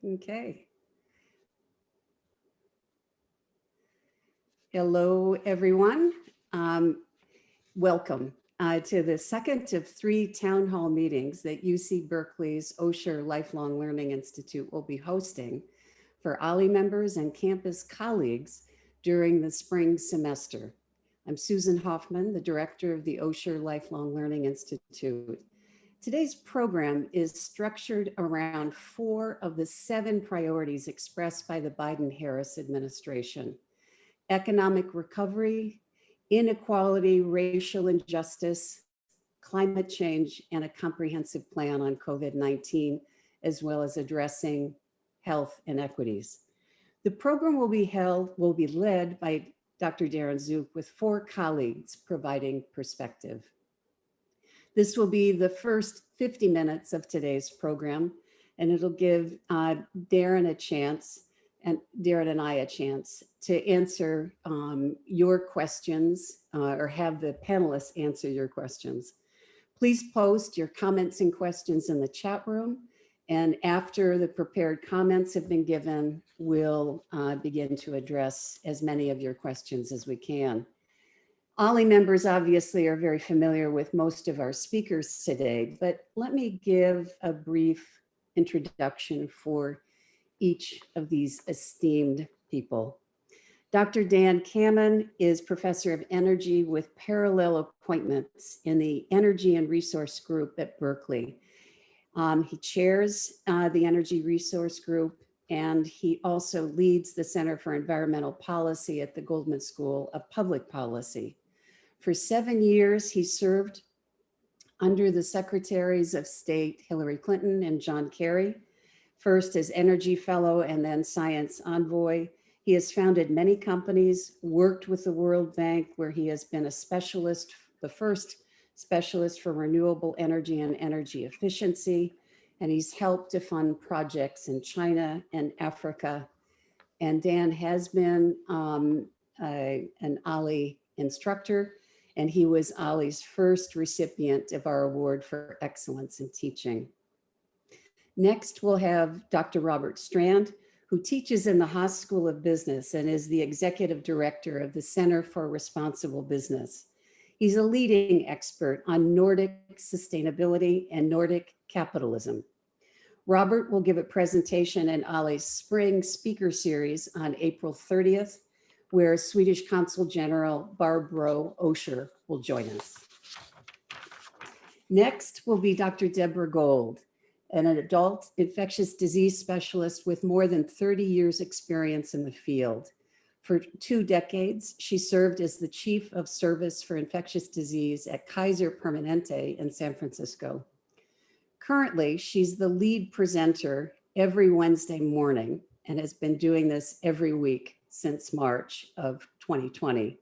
Okay. Hello, everyone. Welcome to the second of 3 town hall meetings that UC Berkeley's Osher Lifelong Learning Institute will be hosting for OLLI members and campus colleagues during the spring semester. I'm Susan Hoffman, the director of the Osher Lifelong Learning Institute. Today's program is structured around 4 of the 7 priorities expressed by the Biden-Harris administration: economic recovery, inequality, racial injustice, climate change, and a comprehensive plan on COVID-19, as well as addressing health inequities. The program will be led by Dr. Darren Zook with 4 colleagues providing perspective. This will be the first 50 minutes of today's program, and it'll give Darren and I a chance to answer your questions or have the panelists answer your questions. Please post your comments and questions in the chat room. And after the prepared comments have been given, we'll begin to address as many of your questions as we can. OLLI members obviously are very familiar with most of our speakers today, but let me give a brief introduction for each of these esteemed people. Dr. Dan Kammen is professor of energy with parallel appointments in the Energy and Resource Group at Berkeley. He chairs the Energy Resource Group, and he also leads the Center for Environmental Policy at the Goldman School of Public Policy. For 7 years, he served under the Secretaries of State Hillary Clinton and John Kerry, first as Energy Fellow and then Science Envoy. He has founded many companies, worked with the World Bank, where he has been a specialist, the first specialist for renewable energy and energy efficiency, and he's helped to fund projects in China and Africa. And Dan has been an OLLI instructor, and he was OLLI's first recipient of our award for excellence in teaching. Next, we'll have Dr. Robert Strand, who teaches in the Haas School of Business and is the executive director of the Center for Responsible Business. He's a leading expert on Nordic sustainability and Nordic capitalism. Robert will give a presentation in OLLI's Spring Speaker Series on April 30th, where Swedish Consul General Barbro Osher will join us. Next will be Dr. Deborah Gold, an adult infectious disease specialist with more than 30 years experience in the field. For 2 decades, she served as the Chief of Service for Infectious Disease at Kaiser Permanente in San Francisco. Currently, she's the lead presenter every Wednesday morning and has been doing this every week since March of 2020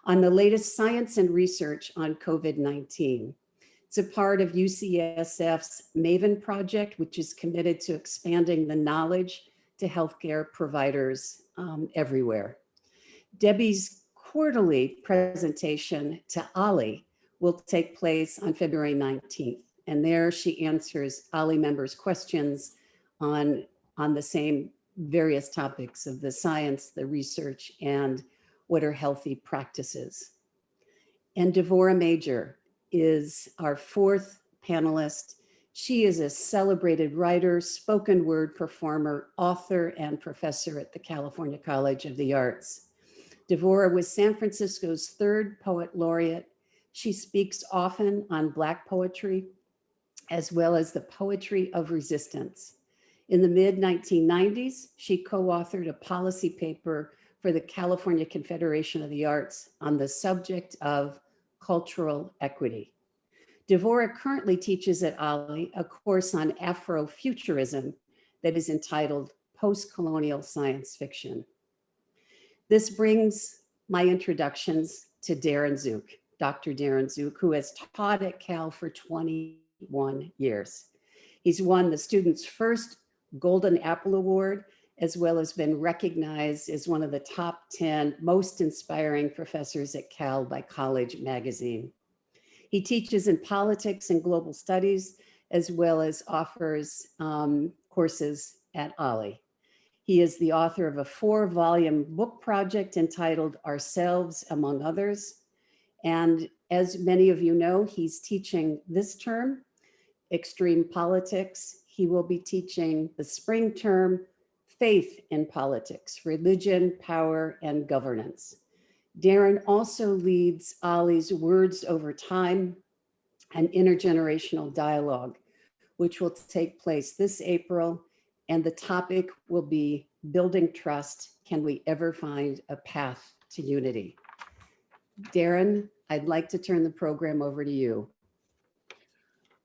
on the latest science and research on COVID-19. It's a part of UCSF's MAVEN project, which is committed to expanding the knowledge to healthcare providers everywhere. Debbie's quarterly presentation to OLLI will take place on February 19th. And there she answers OLLI members' questions on the same various topics of the science, the research, and what are healthy practices. And Devorah Major is our 4th panelist. She is a celebrated writer, spoken word performer, author, and professor at the California College of the Arts. Devorah was San Francisco's 3rd poet laureate. She speaks often on Black poetry, as well as the poetry of resistance. In the mid-1990s, she co-authored a policy paper for the California Confederation of the Arts on the subject of cultural equity. Devorah currently teaches at OLLI a course on Afrofuturism that is entitled Post-Colonial Science Fiction. This brings my introductions to Darren Zook, Dr. Darren Zook, who has taught at Cal for 21 years. He's won the student's first Golden Apple Award, as well as been recognized as one of the top 10 most inspiring professors at Cal by College Magazine. He teaches in politics and global studies, as well as offers courses at OLLI. He is the author of a 4-volume book project entitled Ourselves, Among Others. And as many of you know, he's teaching this term, Extreme Politics. He will be teaching the spring term, Faith in Politics, Religion, Power, and Governance. Darren also leads OLLI's Words Over Time, an intergenerational dialogue, which will take place this April. And the topic will be Building Trust. Can we ever find a path to unity? Darren, I'd like to turn the program over to you.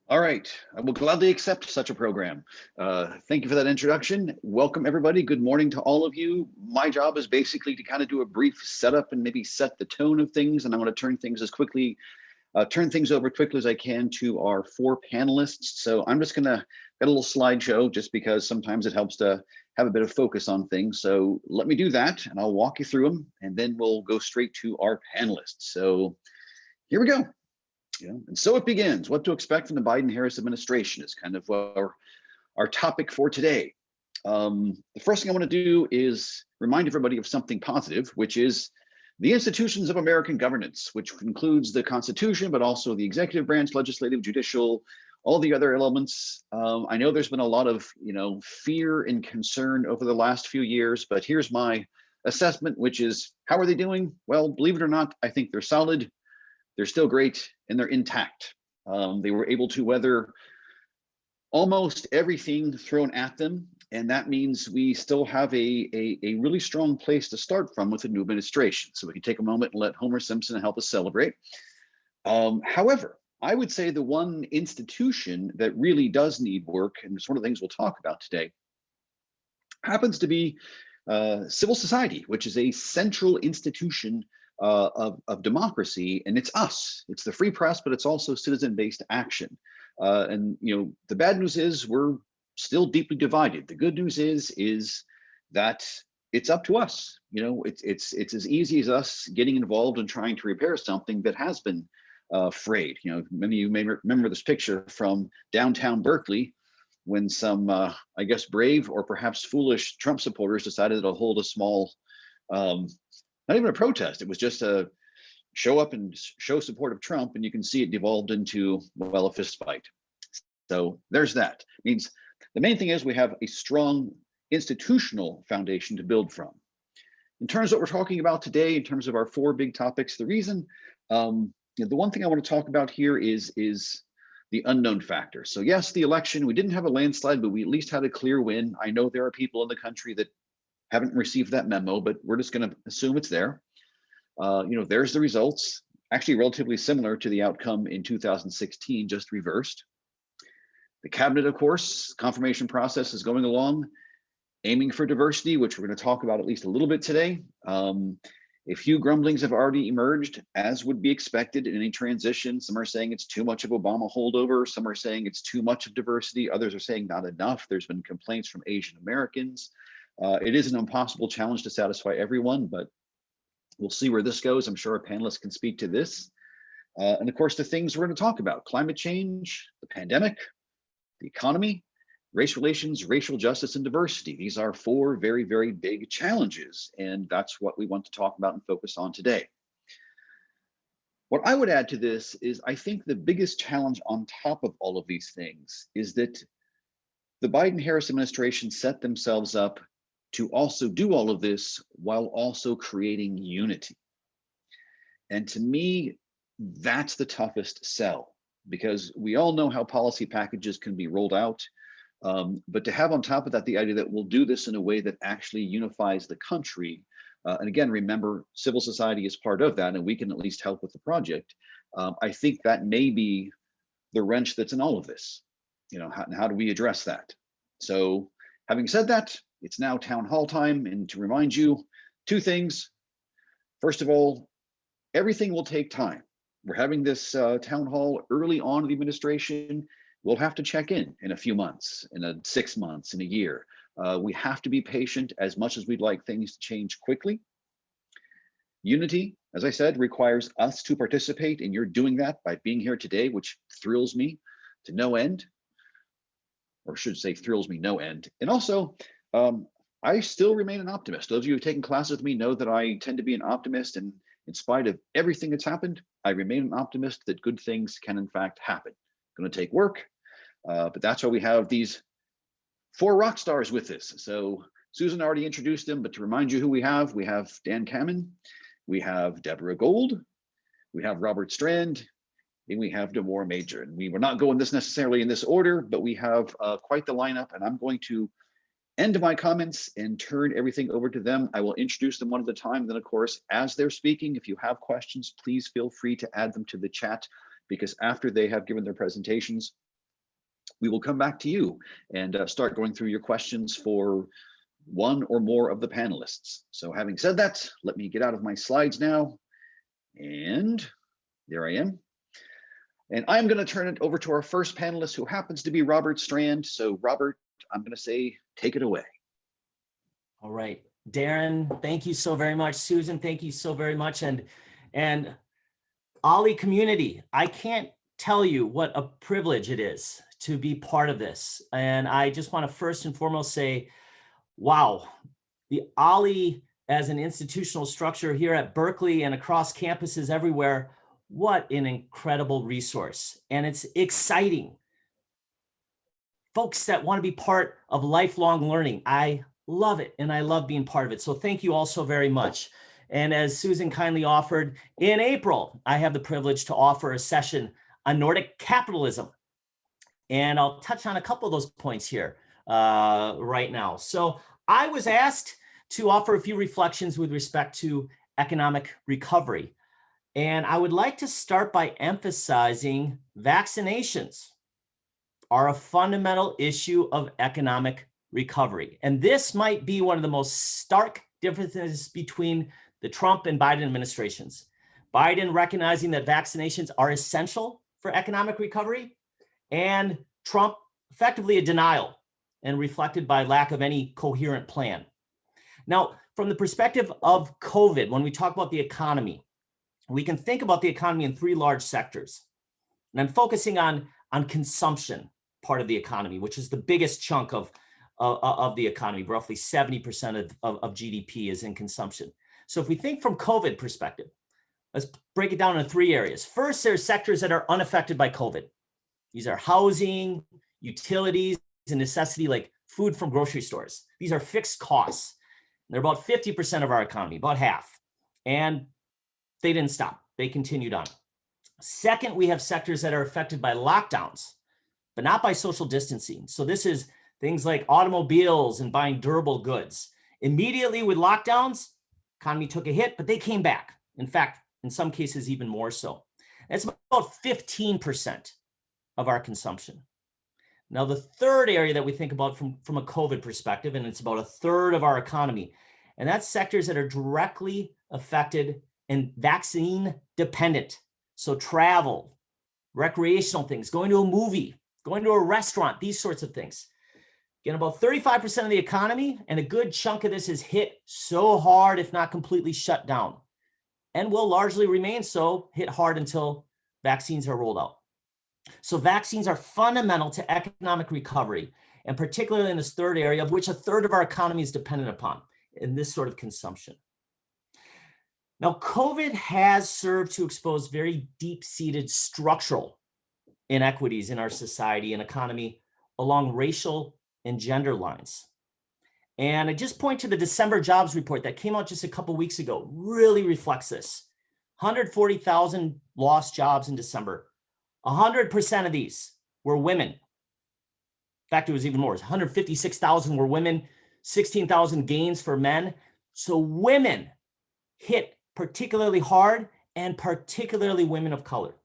All right, I will gladly accept such a program. Thank you for that introduction. Welcome everybody, good morning to all of you. My job is basically to kind of do a brief setup and maybe set the tone of things, and I'm going to turn things over quickly as I can to our 4 panelists. So I'm just gonna get a little slideshow just because sometimes it helps to have a bit of focus on things. So let me do that and I'll walk you through them and then we'll go straight to our panelists. So here we go. Yeah. And so it begins. What to expect from the Biden-Harris administration is kind of our topic for today. The first thing I want to do is remind everybody of something positive, which is the institutions of American governance, which includes the Constitution, but also the executive branch, legislative, judicial, all the other elements. I know there's been a lot of fear and concern over the last few years, but here's my assessment, which is how are they doing? Well, believe it or not, I think they're solid. They're still great and they're intact. They were able to weather almost everything thrown at them. And that means we still have a really strong place to start from with the new administration. So we can take a moment and let Homer Simpson help us celebrate. However, I would say the one institution that really does need work, and it's one of the things we'll talk about today, happens to be civil society, which is a central institution of democracy, and it's us. It's the free press, but it's also citizen-based action. And the bad news is we're still deeply divided. The good news is that it's up to us. It's as easy as us getting involved and trying to repair something that has been frayed. Many of you may remember this picture from downtown Berkeley when some, I guess, brave or perhaps foolish Trump supporters decided to hold a small, not even a protest. It was just a show up and show support of Trump, and you can see it devolved into, well, a fist fight. So there's that. It means the main thing is we have a strong institutional foundation to build from. In terms of what we're talking about today, in terms of our 4 big topics, the reason, the one thing I want to talk about here is the unknown factor. So yes, the election, we didn't have a landslide, but we at least had a clear win. I know there are people in the country that haven't received that memo, but we're just going to assume it's there. There's the results, actually relatively similar to the outcome in 2016, just reversed. The cabinet, of course, confirmation process is going along, aiming for diversity, which we're going to talk about at least a little bit today. A few grumblings have already emerged, as would be expected in any transition. Some are saying it's too much of Obama holdover. Some are saying it's too much of diversity. Others are saying not enough. There's been complaints from Asian Americans. It is an impossible challenge to satisfy everyone, but we'll see where this goes. I'm sure our panelists can speak to this. And of course, the things we're going to talk about: climate change, the pandemic, the economy, race relations, racial justice, and diversity. These are 4 very, very big challenges, and that's what we want to talk about and focus on today. What I would add to this is I think the biggest challenge on top of all of these things is that the Biden-Harris administration set themselves up to also do all of this while also creating unity. And to me, that's the toughest sell, because we all know how policy packages can be rolled out. But to have on top of that the idea that we'll do this in a way that actually unifies the country, and again, remember, civil society is part of that, and we can at least help with the project. I think that may be the wrench that's in all of this. How do we address that? So having said that, it's now town hall time, and to remind you 2 things. First of all, everything will take time. We're having this town hall early on in the administration. We'll have to check in a few months, in 6 months, in a year. We have to be patient as much as we'd like things to change quickly. Unity, as I said, requires us to participate, and you're doing that by being here today, which thrills me to no end. or should say thrills me no end. And also, I still remain an optimist. Those of you who've taken classes with me know that I tend to be an optimist, and in spite of everything that's happened, I remain an optimist that good things can in fact happen. It's going to take work, but that's why we have these 4 rock stars with us. So Susan already introduced them, but to remind you who we have Dan Kammen, we have Deborah Gold, we have Robert Strand, and we have Devorah Major. And we were not going this necessarily in this order, but we have quite the lineup, and I'm going to end my comments and turn everything over to them. I will introduce them one at a time. Then, of course, as they're speaking, if you have questions, please feel free to add them to the chat, because after they have given their presentations, we will come back to you and start going through your questions for one or more of the panelists. So having said that, let me get out of my slides now. And there I am. And I'm going to turn it over to our first panelist, who happens to be Robert Strand. So Robert, I'm going to say, take it away. All right, Darren, thank you so very much. Susan, thank you so very much. And OLLI community, I can't tell you what a privilege it is to be part of this. And I just want to first and foremost say, wow, the OLLI as an institutional structure here at Berkeley and across campuses everywhere, what an incredible resource. And it's exciting. Folks that want to be part of lifelong learning, I love it, and I love being part of it. So thank you all so very much. And as Susan kindly offered, in April, I have the privilege to offer a session on Nordic capitalism. And I'll touch on a couple of those points here right now. So I was asked to offer a few reflections with respect to economic recovery. And I would like to start by emphasizing vaccinations are a fundamental issue of economic recovery. And this might be one of the most stark differences between the Trump and Biden administrations. Biden recognizing that vaccinations are essential for economic recovery, and Trump effectively a denial and reflected by lack of any coherent plan. Now, from the perspective of COVID, when we talk about the economy, we can think about the economy in 3 large sectors. And I'm focusing on consumption part of the economy, which is the biggest chunk of the economy. Roughly 70% of GDP is in consumption. So if we think from COVID perspective, let's break it down into 3 areas. First, there's sectors that are unaffected by COVID. These are housing, utilities, and necessity like food from grocery stores. These are fixed costs. They're about 50% of our economy, about half. And they didn't stop. They continued on. Second, we have sectors that are affected by lockdowns, but not by social distancing. So this is things like automobiles and buying durable goods. Immediately with lockdowns, economy took a hit, but they came back. In fact, in some cases, even more so. It's about 15% of our consumption. Now, the third area that we think about from a COVID perspective, and it's about 1/3 of our economy, and that's sectors that are directly affected and vaccine dependent. So travel, recreational things, going to a movie, going to a restaurant, these sorts of things. Again, about 35% of the economy, and a good chunk of this is hit so hard, if not completely shut down, and will largely remain so, hit hard until vaccines are rolled out. So vaccines are fundamental to economic recovery, and particularly in this third area, of which 1/3 of our economy is dependent upon, in this sort of consumption. Now, COVID has served to expose very deep-seated structural inequities in our society and economy along racial and gender lines. And I just point to the December jobs report that came out just a couple weeks ago, really reflects this. 140,000 lost jobs in December. 100% of these were women. In fact, it was even more. 156,000 were women, 16,000 gains for men. So women hit particularly hard, and particularly women of color.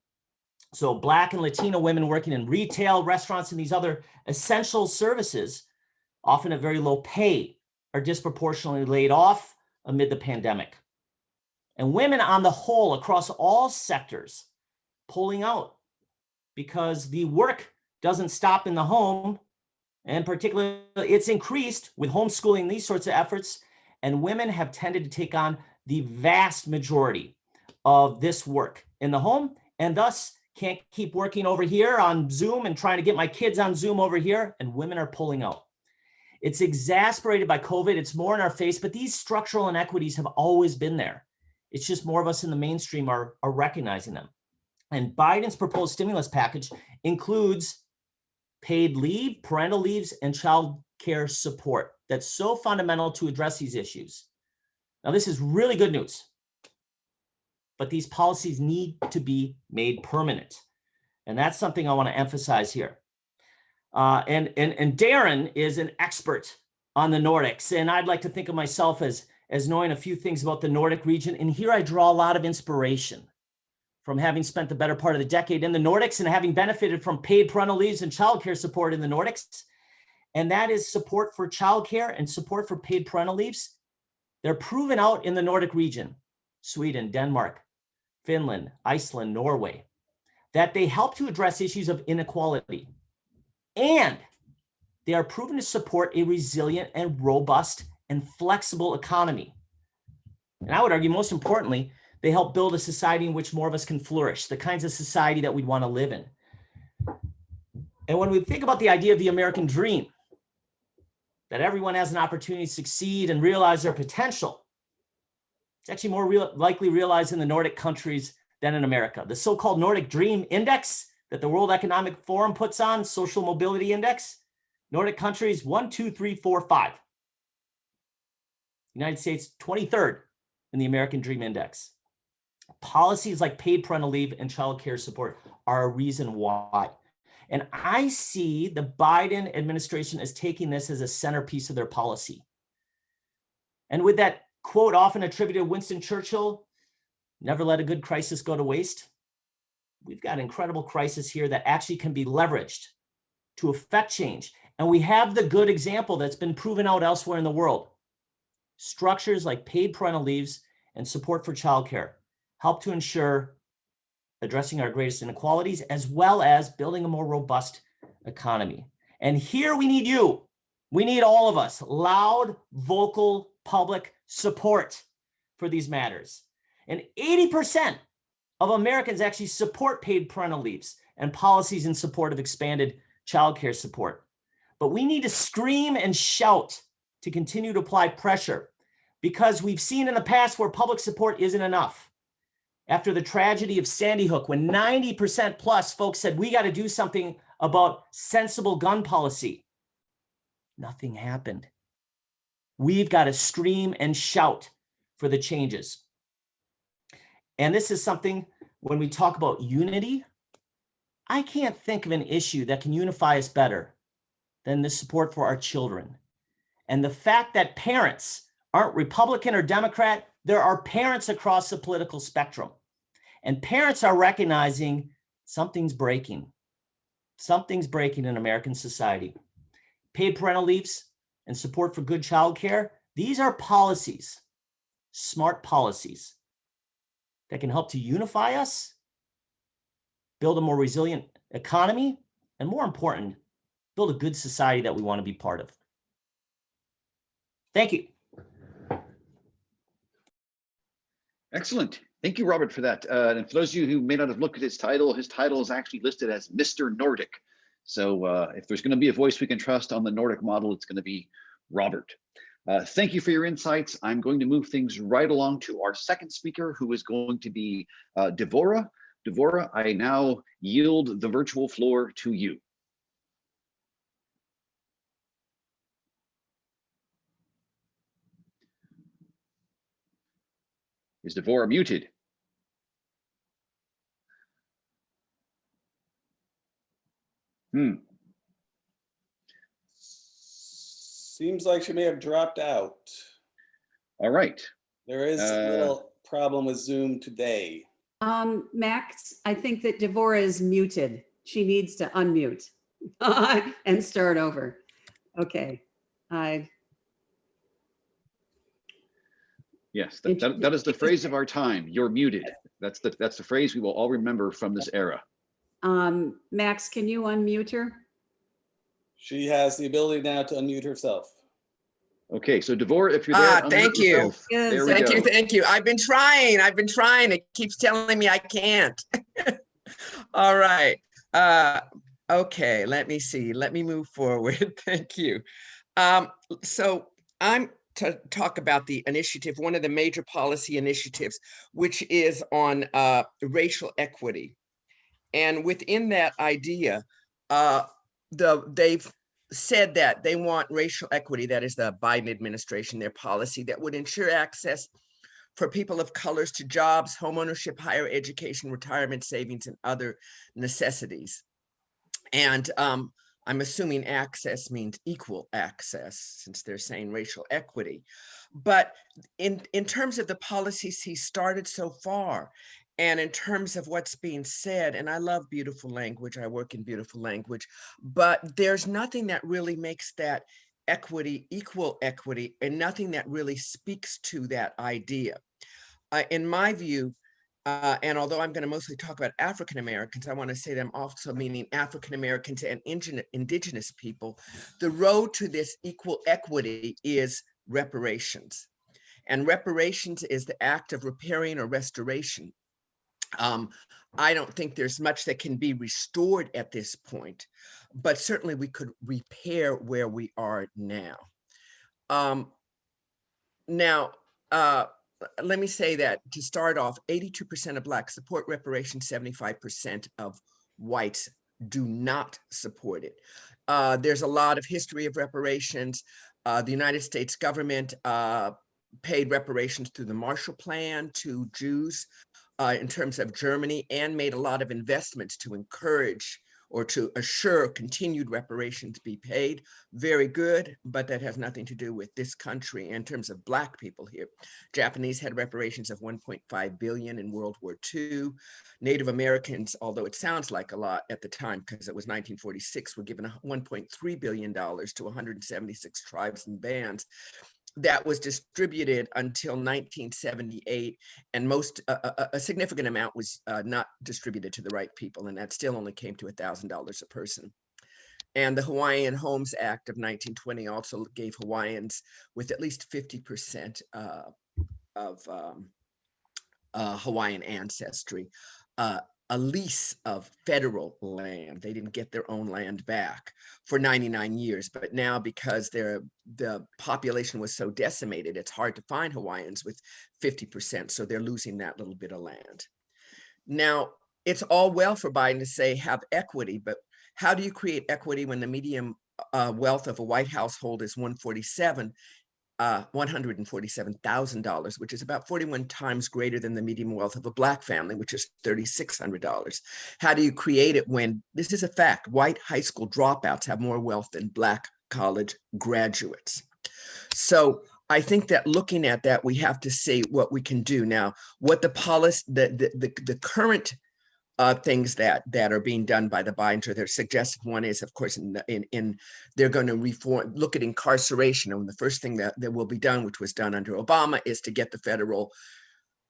So Black and Latino women working in retail, restaurants, and these other essential services, often at very low pay, are disproportionately laid off amid the pandemic. And women on the whole, across all sectors, pulling out because the work doesn't stop in the home, and particularly it's increased with homeschooling, these sorts of efforts, and women have tended to take on the vast majority of this work in the home, and thus Can't keep working over here on Zoom and trying to get my kids on Zoom over here, and women are pulling out. It's exasperated by COVID. It's more in our face, but these structural inequities have always been there. It's just more of us in the mainstream are recognizing them. And Biden's proposed stimulus package includes paid leave, parental leaves, and child care support. That's so fundamental to address these issues. Now, this is really good news, but these policies need to be made permanent. And that's something I want to emphasize here. And Darren is an expert on the Nordics, and I'd like to think of myself as knowing a few things about the Nordic region. And here I draw a lot of inspiration from having spent the better part of the decade in the Nordics and having benefited from paid parental leaves and childcare support in the Nordics. And that is support for childcare and support for paid parental leaves. They're proven out in the Nordic region, Sweden, Denmark, Finland, Iceland, Norway, that they help to address issues of inequality. And they are proven to support a resilient and robust and flexible economy. And I would argue, most importantly, they help build a society in which more of us can flourish, the kinds of society that we'd want to live in. And when we think about the idea of the American dream, that everyone has an opportunity to succeed and realize their potential, it's actually more likely realized in the Nordic countries than in America. The so-called Nordic Dream Index that the World Economic Forum puts on, Social Mobility Index, Nordic countries 1, 2, 3, 4, 5. United States 23rd in the American Dream Index. Policies like paid parental leave and child care support are a reason why. And I see the Biden administration as taking this as a centerpiece of their policy. And with that quote often attributed to Winston Churchill, never let a good crisis go to waste, we've got an incredible crisis here that actually can be leveraged to affect change. And we have the good example that's been proven out elsewhere in the world. Structures like paid parental leaves and support for childcare help to ensure addressing our greatest inequalities, as well as building a more robust economy. And here we need you. We need all of us, loud, vocal, public support for these matters. And 80% of Americans actually support paid parental leaves and policies in support of expanded childcare support. But we need to scream and shout to continue to apply pressure, because we've seen in the past where public support isn't enough. After the tragedy of Sandy Hook, when 90% plus folks said, we got to do something about sensible gun policy, nothing happened. We've got to scream and shout for the changes. And this is something, when we talk about unity, I can't think of an issue that can unify us better than the support for our children. And the fact that parents aren't Republican or Democrat, there are parents across the political spectrum. And parents are recognizing something's breaking. Something's breaking in American society. Paid parental leaves and support for good childcare, these are policies, smart policies, that can help to unify us, build a more resilient economy, and more important, build a good society that we want to be part of. Thank you. Excellent. Thank you, Robert, for that. And for those of you who may not have looked at his title is actually listed as Mr. Nordic. So if there's going to be a voice we can trust on the Nordic model, it's going to be Robert. Thank you for your insights. I'm going to move things right along to our second speaker, who is going to be Devorah. Devorah, I now yield the virtual floor to you. Is Devorah muted? Seems like she may have dropped out. All right. There is a little problem with Zoom today. Max, I think that Devorah is muted. She needs to unmute and start over. Okay. Yes, that is the phrase of our time. You're muted. That's the phrase we will all remember from this era. Max, can you unmute her? She has the ability now to unmute herself. Okay, so Devorah, if you're there, thank you. There we Thank go. you. Thank you. I've been trying. It keeps telling me I can't. All right. Okay, let me see. Let me move forward. Thank you. So I'm to talk about the initiative, one of the major policy initiatives, which is on racial equity. And within that idea, they've said that they want racial equity, that is the Biden administration, their policy that would ensure access for people of colors to jobs, homeownership, higher education, retirement savings, and other necessities. And I'm assuming access means equal access, since they're saying racial equity. But in terms of the policies he started so far, and in terms of what's being said, and I love beautiful language, I work in beautiful language, but there's nothing that really makes that equity equal equity, and nothing that really speaks to that idea. In my view, and although I'm going to mostly talk about African Americans, I want to say them also meaning African Americans and indigenous people. The road to this equal equity is reparations. And reparations is the act of repairing or restoration. I don't think there's much that can be restored at this point, but certainly we could repair where we are now. Let me say that to start off, 82% of Blacks support reparations, 75% of whites do not support it. There's a lot of history of reparations. The United States government paid reparations through the Marshall Plan to Jews in terms of Germany, and made a lot of investments to encourage or to assure continued reparations be paid. Very good, but that has nothing to do with this country in terms of Black people here. Japanese had reparations of 1.5 billion in World War II. Native Americans, although it sounds like a lot at the time because it was 1946, were given $1.3 billion to 176 tribes and bands. That was distributed until 1978, and a significant amount was not distributed to the right people, and that still only came to $1,000 a person. And the Hawaiian Homes Act of 1920 also gave Hawaiians with at least 50% of Hawaiian ancestry a lease of federal land. They didn't get their own land back for 99 years, but now because the population was so decimated, it's hard to find Hawaiians with 50%, so they're losing that little bit of land. Now, it's all well for Biden to say have equity, but how do you create equity when the median wealth of a white household is $147,000, which is about 41 times greater than the median wealth of a Black family, which is $3,600. How do you create it when, this is a fact, white high school dropouts have more wealth than Black college graduates? So I think that looking at that, we have to see what we can do now. What the policy, the current things that are being done by the Bidens, or their suggested one is, of course, they're going to look at incarceration. And the first thing that will be done, which was done under Obama, is to get the federal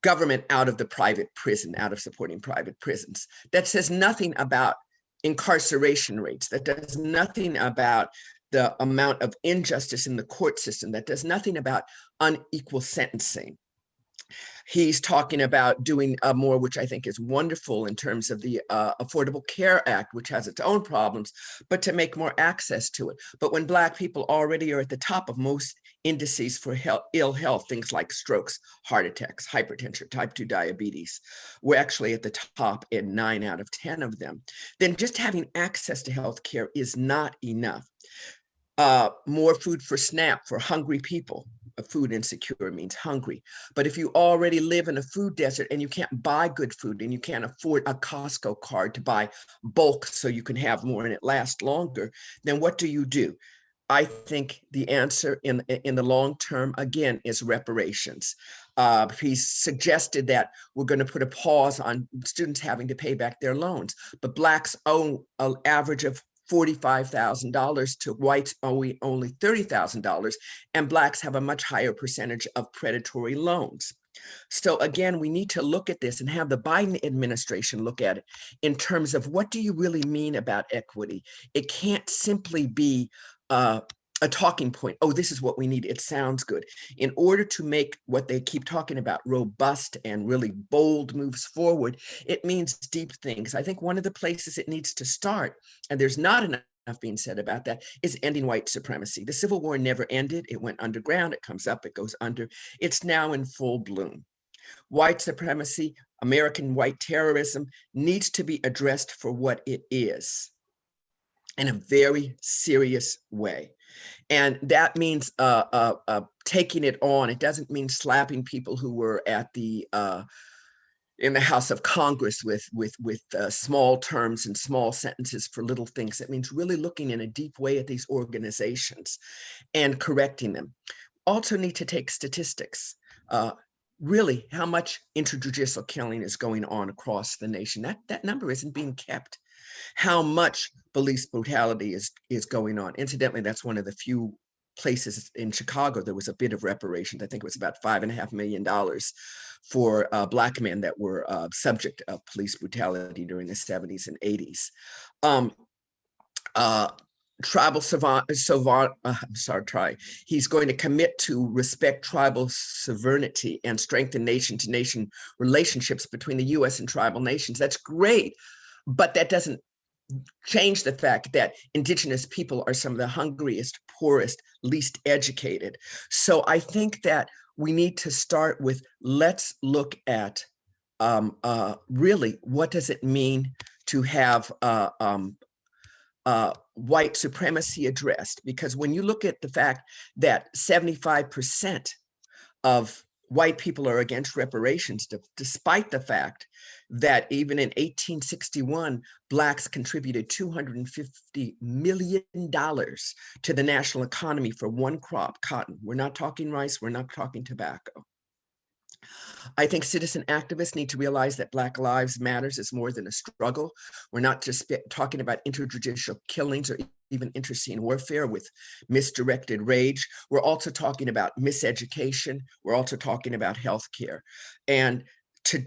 government out of the private prison, out of supporting private prisons. That says nothing about incarceration rates. That does nothing about the amount of injustice in the court system. That does nothing about unequal sentencing. He's talking about doing more, which I think is wonderful in terms of the Affordable Care Act, which has its own problems, but to make more access to it. But when Black people already are at the top of most indices for ill health, things like strokes, heart attacks, hypertension, type 2 diabetes, we're actually at the top in 9 out of 10 of them, then just having access to health care is not enough. More food for SNAP for hungry people. Food insecure means hungry. But if you already live in a food desert and you can't buy good food and you can't afford a Costco card to buy bulk so you can have more and it lasts longer, then what do? I think the answer in the long term, again, is reparations. He's suggested that we're going to put a pause on students having to pay back their loans, but Blacks owe an average of $45,000 to whites only $30,000, and Blacks have a much higher percentage of predatory loans. So again, we need to look at this and have the Biden administration look at it in terms of what do you really mean about equity? It can't simply be a talking point. Oh, this is what we need. It sounds good. In order to make what they keep talking about robust and really bold moves forward, it means deep things. I think one of the places it needs to start, and there's not enough being said about that, is ending white supremacy. The Civil War never ended. It went underground. It comes up. It goes under. It's now in full bloom. White supremacy, American white terrorism needs to be addressed for what it is in a very serious way. And that means taking it on. It doesn't mean slapping people who were at the in the House of Congress with small terms and small sentences for little things. It means really looking in a deep way at these organizations and correcting them. Also need to take statistics. Really, how much interjudicial killing is going on across the nation? That number isn't being kept. How much police brutality is going on? Incidentally, that's one of the few places in Chicago there was a bit of reparations. I think it was about $5.5 million for Black men that were subject of police brutality during the 70s and 80s. He's going to commit to respect tribal sovereignty and strengthen nation-to-nation relationships between the U.S. and tribal nations. That's great, but that doesn't change the fact that indigenous people are some of the hungriest, poorest, least educated. So I think that we need to start with, let's look at really what does it mean to have white supremacy addressed? Because when you look at the fact that 75% of white people are against reparations, despite the fact that even in 1861, Blacks contributed $250 million to the national economy for one crop, cotton. We're not talking rice, we're not talking tobacco. I think citizen activists need to realize that Black Lives Matters is more than a struggle. We're not just talking about interjudicial killings or even interscene warfare with misdirected rage. We're also talking about miseducation. We're also talking about healthcare. And to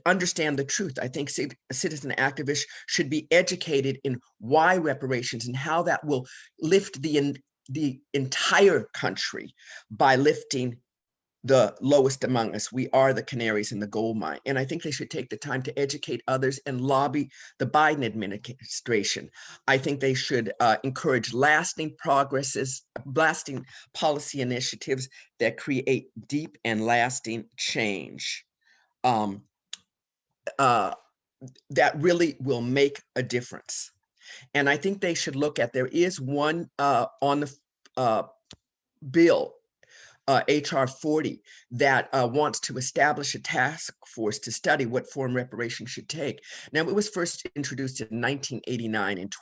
understand the truth, I think citizen activists should be educated in why reparations and how that will lift the entire country by lifting the lowest among us. We are the canaries in the gold mine. And I think they should take the time to educate others and lobby the Biden administration. I think they should encourage lasting policy initiatives that create deep and lasting change that really will make a difference. And I think they should look at, there is one on the bill, HR 40, that wants to establish a task force to study what form reparations should take. Now, it was first introduced in 1989 and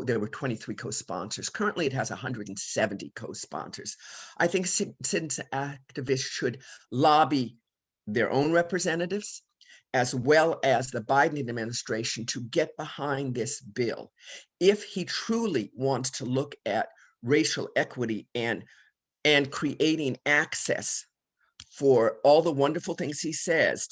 there were 23 co-sponsors. Currently, it has 170 co-sponsors. I think citizen activists should lobby their own representatives, as well as the Biden administration, to get behind this bill. If he truly wants to look at racial equity and creating access for all the wonderful things he says,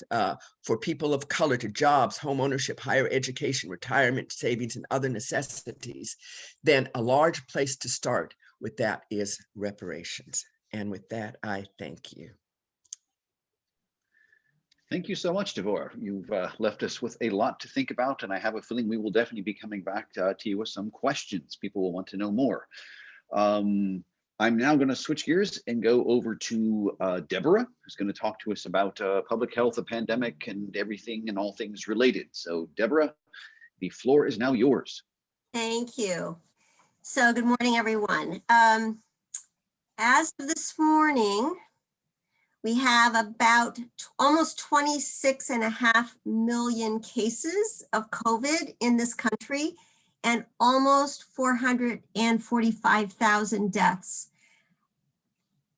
for people of color, to jobs, home ownership, higher education, retirement savings, and other necessities, then a large place to start with that is reparations. And with that, I thank you. Thank you so much, Devorah. You've left us with a lot to think about, and I have a feeling we will definitely be coming back to you with some questions. People will want to know more. I'm now going to switch gears and go over to Deborah, who's going to talk to us about public health, the pandemic, and everything and all things related. So Deborah, the floor is now yours. Thank you. So good morning, everyone. As of this morning, we have about almost 26.5 million cases of COVID in this country and almost 445,000 deaths.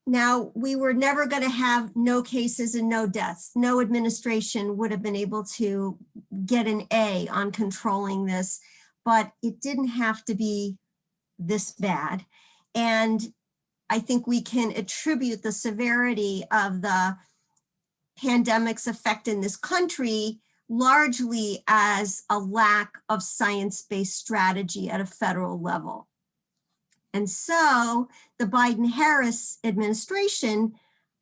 Now, we were never going to have no cases and no deaths. No administration would have been able to get an A on controlling this, but it didn't have to be this bad. And I think we can attribute the severity of the pandemic's effect in this country largely as a lack of science-based strategy at a federal level. And so the Biden-Harris administration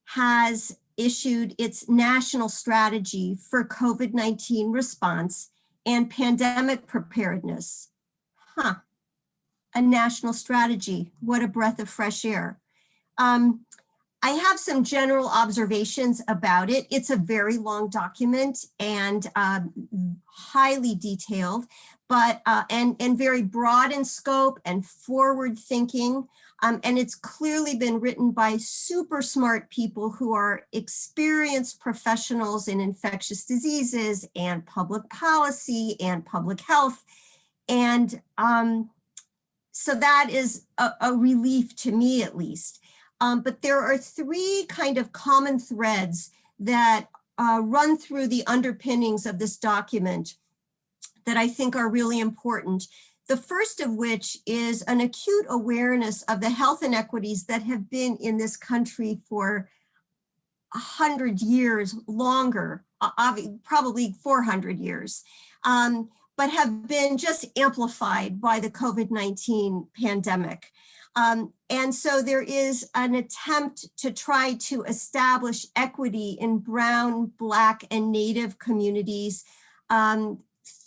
has issued its national strategy for COVID-19 response and pandemic preparedness. A national strategy. What a breath of fresh air. I have some general observations about it. It's a very long document and highly detailed, but and very broad in scope and forward thinking. And it's clearly been written by super smart people who are experienced professionals in infectious diseases and public policy and public health. And so that is a relief to me, at least. But there are three kind of common threads that run through the underpinnings of this document that I think are really important. The first of which is an acute awareness of the health inequities that have been in this country for 100 years longer, probably 400 years, but have been just amplified by the COVID-19 pandemic. And so there is an attempt to try to establish equity in Brown, Black, and Native communities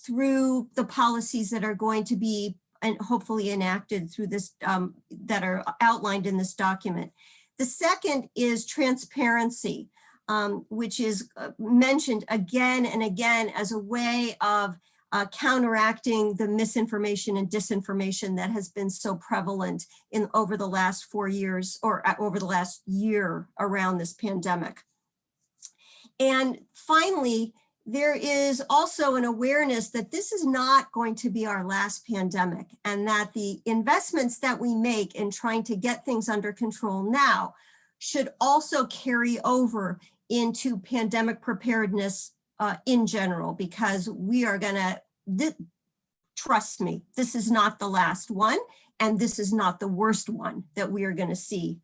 through the policies that are going to be and hopefully enacted through this, that are outlined in this document. The second is transparency, which is mentioned again and again as a way of counteracting the misinformation and disinformation that has been so prevalent over the last 4 years or over the last year around this pandemic. And finally, there is also an awareness that this is not going to be our last pandemic, and that the investments that we make in trying to get things under control now should also carry over into pandemic preparedness in general, because we are gonna, trust me, this is not the last one, and this is not the worst one that we are gonna see.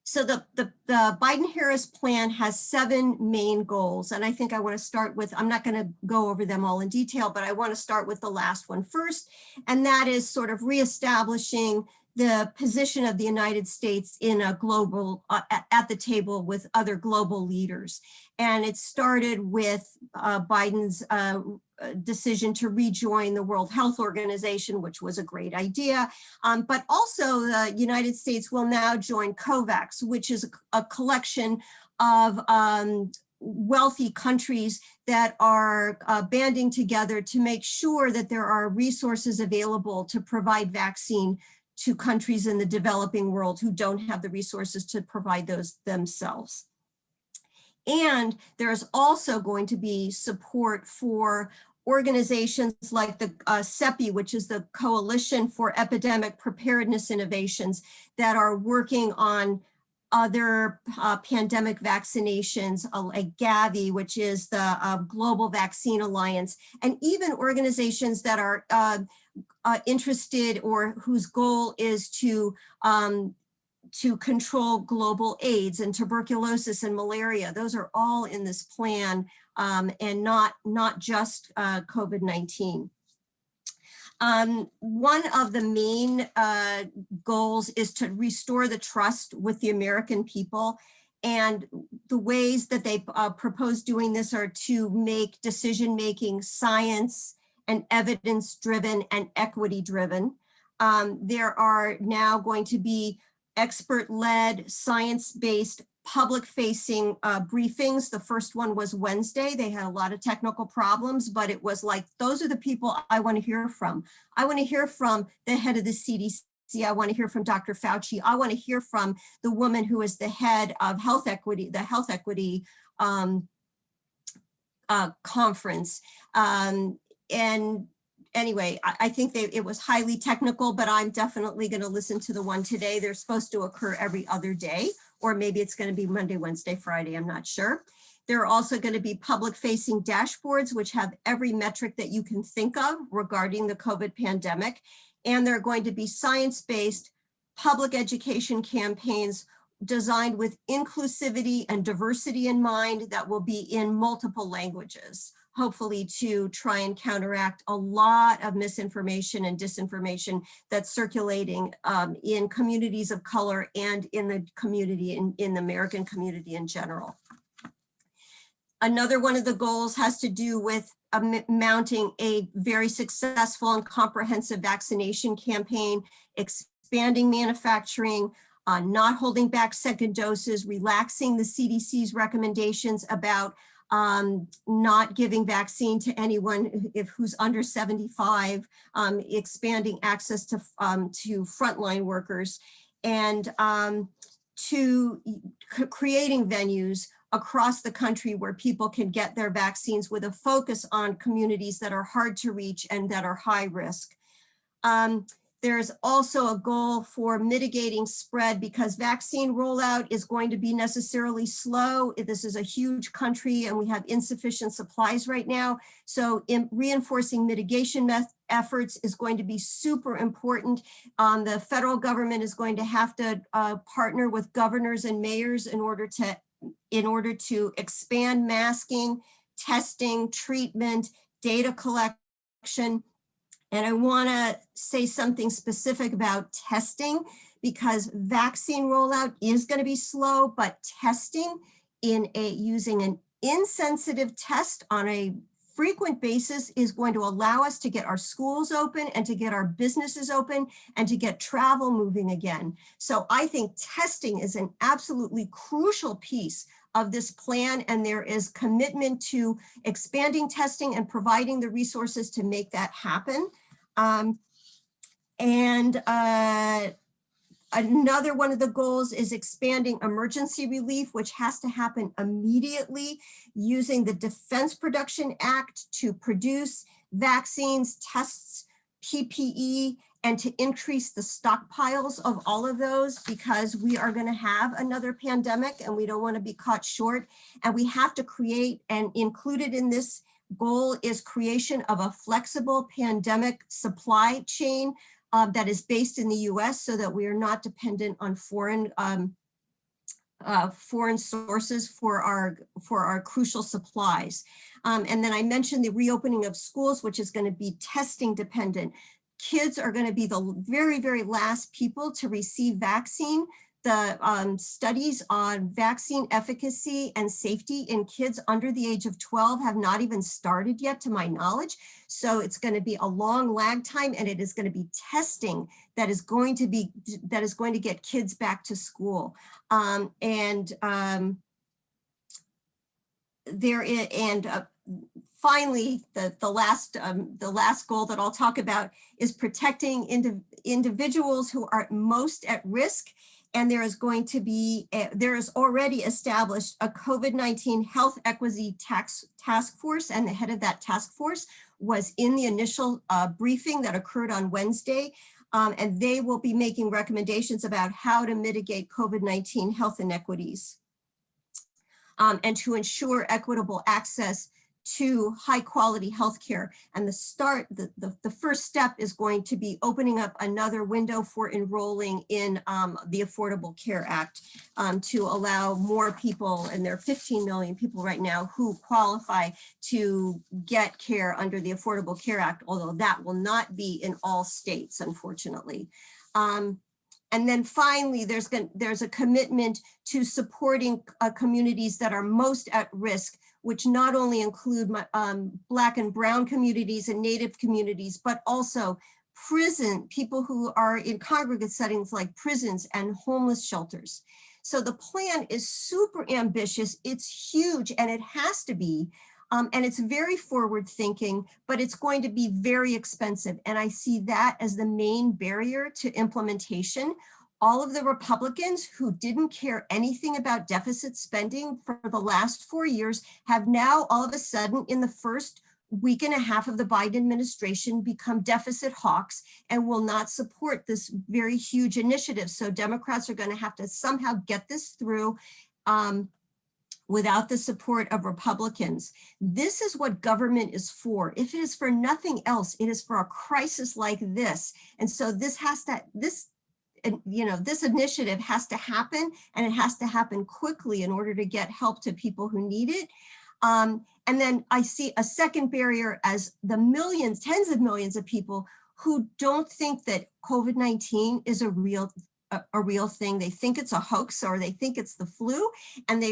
So the Biden-Harris plan has 7 main goals, and I think I want to start with, I'm not going to go over them all in detail, but I want to start with the last one first, and that is sort of reestablishing the position of the United States in a global, at the table with other global leaders. And it started with Biden's decision to rejoin the World Health Organization, which was a great idea. But also the United States will now join COVAX, which is a collection of wealthy countries that are banding together to make sure that there are resources available to provide vaccine to countries in the developing world who don't have the resources to provide those themselves. And there's also going to be support for organizations like the CEPI, which is the Coalition for Epidemic Preparedness Innovations, that are working on other pandemic vaccinations, like Gavi, which is the Global Vaccine Alliance, and even organizations that are interested or whose goal is to control global AIDS and tuberculosis and malaria. Those are all in this plan, and not just COVID-19. One of the main goals is to restore the trust with the American people. And the ways that they propose doing this are to make decision-making science and evidence-driven and equity-driven. There are now going to be expert-led, science-based, public-facing briefings. The first one was Wednesday. They had a lot of technical problems, but it was like, those are the people I want to hear from. I want to hear from the head of the CDC. I want to hear from Dr. Fauci. I want to hear from the woman who is the head of health equity, the health equity conference. And anyway, I think it was highly technical, but I'm definitely going to listen to the one today. They're supposed to occur every other day, or maybe it's going to be Monday, Wednesday, Friday, I'm not sure. There are also going to be public-facing dashboards, which have every metric that you can think of regarding the COVID pandemic. And there are going to be science-based public education campaigns designed with inclusivity and diversity in mind that will be in multiple languages. hopefully to try and counteract a lot of misinformation and disinformation that's circulating in communities of color and in the community, in the American community in general. Another one of the goals has to do with mounting a very successful and comprehensive vaccination campaign, expanding manufacturing, not holding back second doses, relaxing the CDC's recommendations about not giving vaccine to anyone who's under 75, expanding access to frontline workers, and to creating venues across the country where people can get their vaccines with a focus on communities that are hard to reach and that are high risk. There's also a goal for mitigating spread because vaccine rollout is going to be necessarily slow. This is a huge country and we have insufficient supplies right now. So reinforcing mitigation efforts is going to be super important. The federal government is going to have to partner with governors and mayors in order to expand masking, testing, treatment, data collection. And I want to say something specific about testing because vaccine rollout is going to be slow, but testing using an insensitive test on a frequent basis is going to allow us to get our schools open and to get our businesses open and to get travel moving again. So I think testing is an absolutely crucial piece of this plan, and there is commitment to expanding testing and providing the resources to make that happen. Another one of the goals is expanding emergency relief, which has to happen immediately, using the Defense Production Act to produce vaccines, tests, PPE, and to increase the stockpiles of all of those because we are going to have another pandemic and we don't want to be caught short. And we have to create, and included in this goal is creation of a flexible pandemic supply chain that is based in the US so that we are not dependent on foreign sources for our crucial supplies. And then I mentioned the reopening of schools, which is going to be testing dependent. Kids are going to be the very, very last people to receive vaccine. The studies on vaccine efficacy and safety in kids under the age of 12 have not even started yet, to my knowledge. So it's going to be a long lag time, and it is going to be testing that is going to get kids back to school. Finally, the last goal that I'll talk about is protecting individuals who are most at risk. And there is already established a COVID-19 health equity task force, and the head of that task force was in the initial briefing that occurred on Wednesday. And they will be making recommendations about how to mitigate COVID-19 health inequities and to ensure equitable access to high quality healthcare. And the first step is going to be opening up another window for enrolling in the Affordable Care Act to allow more people, and there are 15 million people right now who qualify to get care under the Affordable Care Act, although that will not be in all states, unfortunately. And then finally, there's a commitment to supporting communities that are most at risk, which not only include Black and Brown communities and Native communities, but also people who are in congregate settings like prisons and homeless shelters. So the plan is super ambitious, it's huge, and it has to be, and it's very forward thinking, but it's going to be very expensive. And I see that as the main barrier to implementation. All of the Republicans who didn't care anything about deficit spending for the last 4 years have now all of a sudden in the first week and a half of the Biden administration become deficit hawks and will not support this very huge initiative. So Democrats are going to have to somehow get this through without the support of Republicans. This is what government is for. If it is for nothing else, it is for a crisis like this. And so this initiative has to happen, and it has to happen quickly in order to get help to people who need it. And then I see a second barrier as the millions, tens of millions of people who don't think that COVID-19 is a real thing. They think it's a hoax, or they think it's the flu, and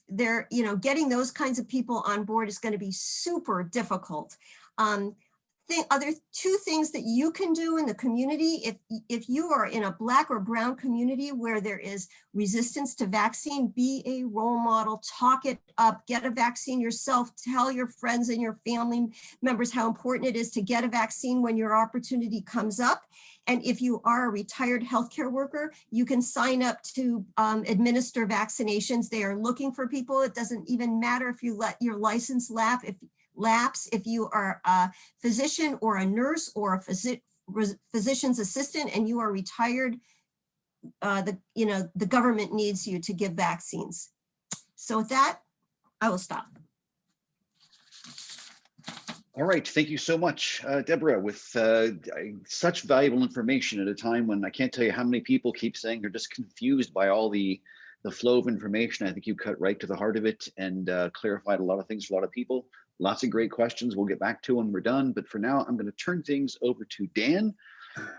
they're getting those kinds of people on board is going to be super difficult. Other two things that you can do in the community, if you are in a Black or brown community where there is resistance to vaccine, be a role model, talk it up, get a vaccine yourself, tell your friends and your family members how important it is to get a vaccine when your opportunity comes up. And if you are a retired healthcare worker, you can sign up to administer vaccinations. They are looking for people. It doesn't even matter if you let your license lapse. If you are a physician or a nurse or a physician's assistant and you are retired, the government needs you to give vaccines. So with that, I will stop. All right, thank you so much, Deborah, with such valuable information at a time when I can't tell you how many people keep saying they're just confused by all the flow of information. I think you cut right to the heart of it and clarified a lot of things for a lot of people. Lots of great questions we'll get back to when we're done. But for now, I'm going to turn things over to Dan,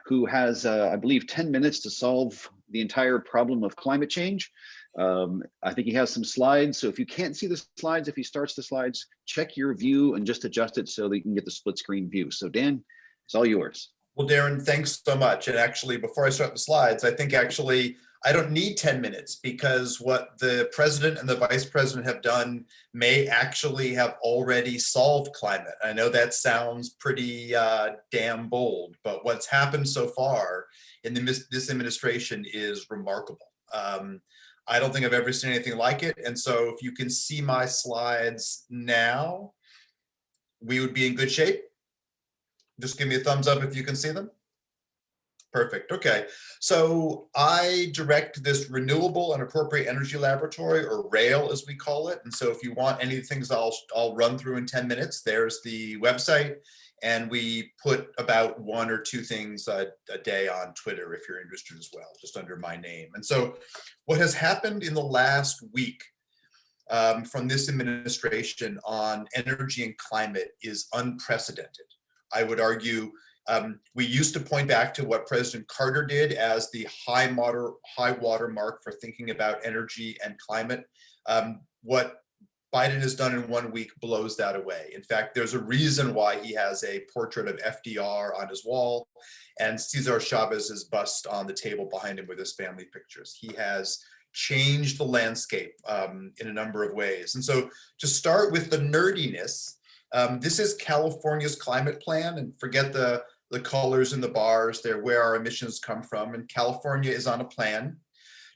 who has, I believe, 10 minutes to solve the entire problem of climate change. I think he has some slides. So if you can't see the slides, if he starts the slides, check your view and just adjust it so that you can get the split screen view. So Dan, it's all yours. Well, Darren, thanks so much. And actually, before I start the slides, I think actually I don't need 10 minutes because what the president and the vice president have done may actually have already solved climate. I know that sounds pretty damn bold, but what's happened so far in this administration is remarkable. I don't think I've ever seen anything like it. And so if you can see my slides now, we would be in good shape. Just give me a thumbs up if you can see them. Perfect. Okay. So I direct this Renewable and Appropriate Energy Laboratory, or RAEL as we call it. And so if you want any of the things I'll run through in 10 minutes, there's the website. And we put about 1 or 2 things a day on Twitter if you're interested as well, just under my name. And so what has happened in the last week from this administration on energy and climate is unprecedented. I would argue we used to point back to what President Carter did as the high water mark for thinking about energy and climate. What Biden has done in 1 week blows that away. In fact, there's a reason why he has a portrait of FDR on his wall and Cesar Chavez's bust on the table behind him with his family pictures. He has changed the landscape in a number of ways. And so to start with the nerdiness, this is California's climate plan, and forget the colors in the bars, they're where our emissions come from. And California is on a plan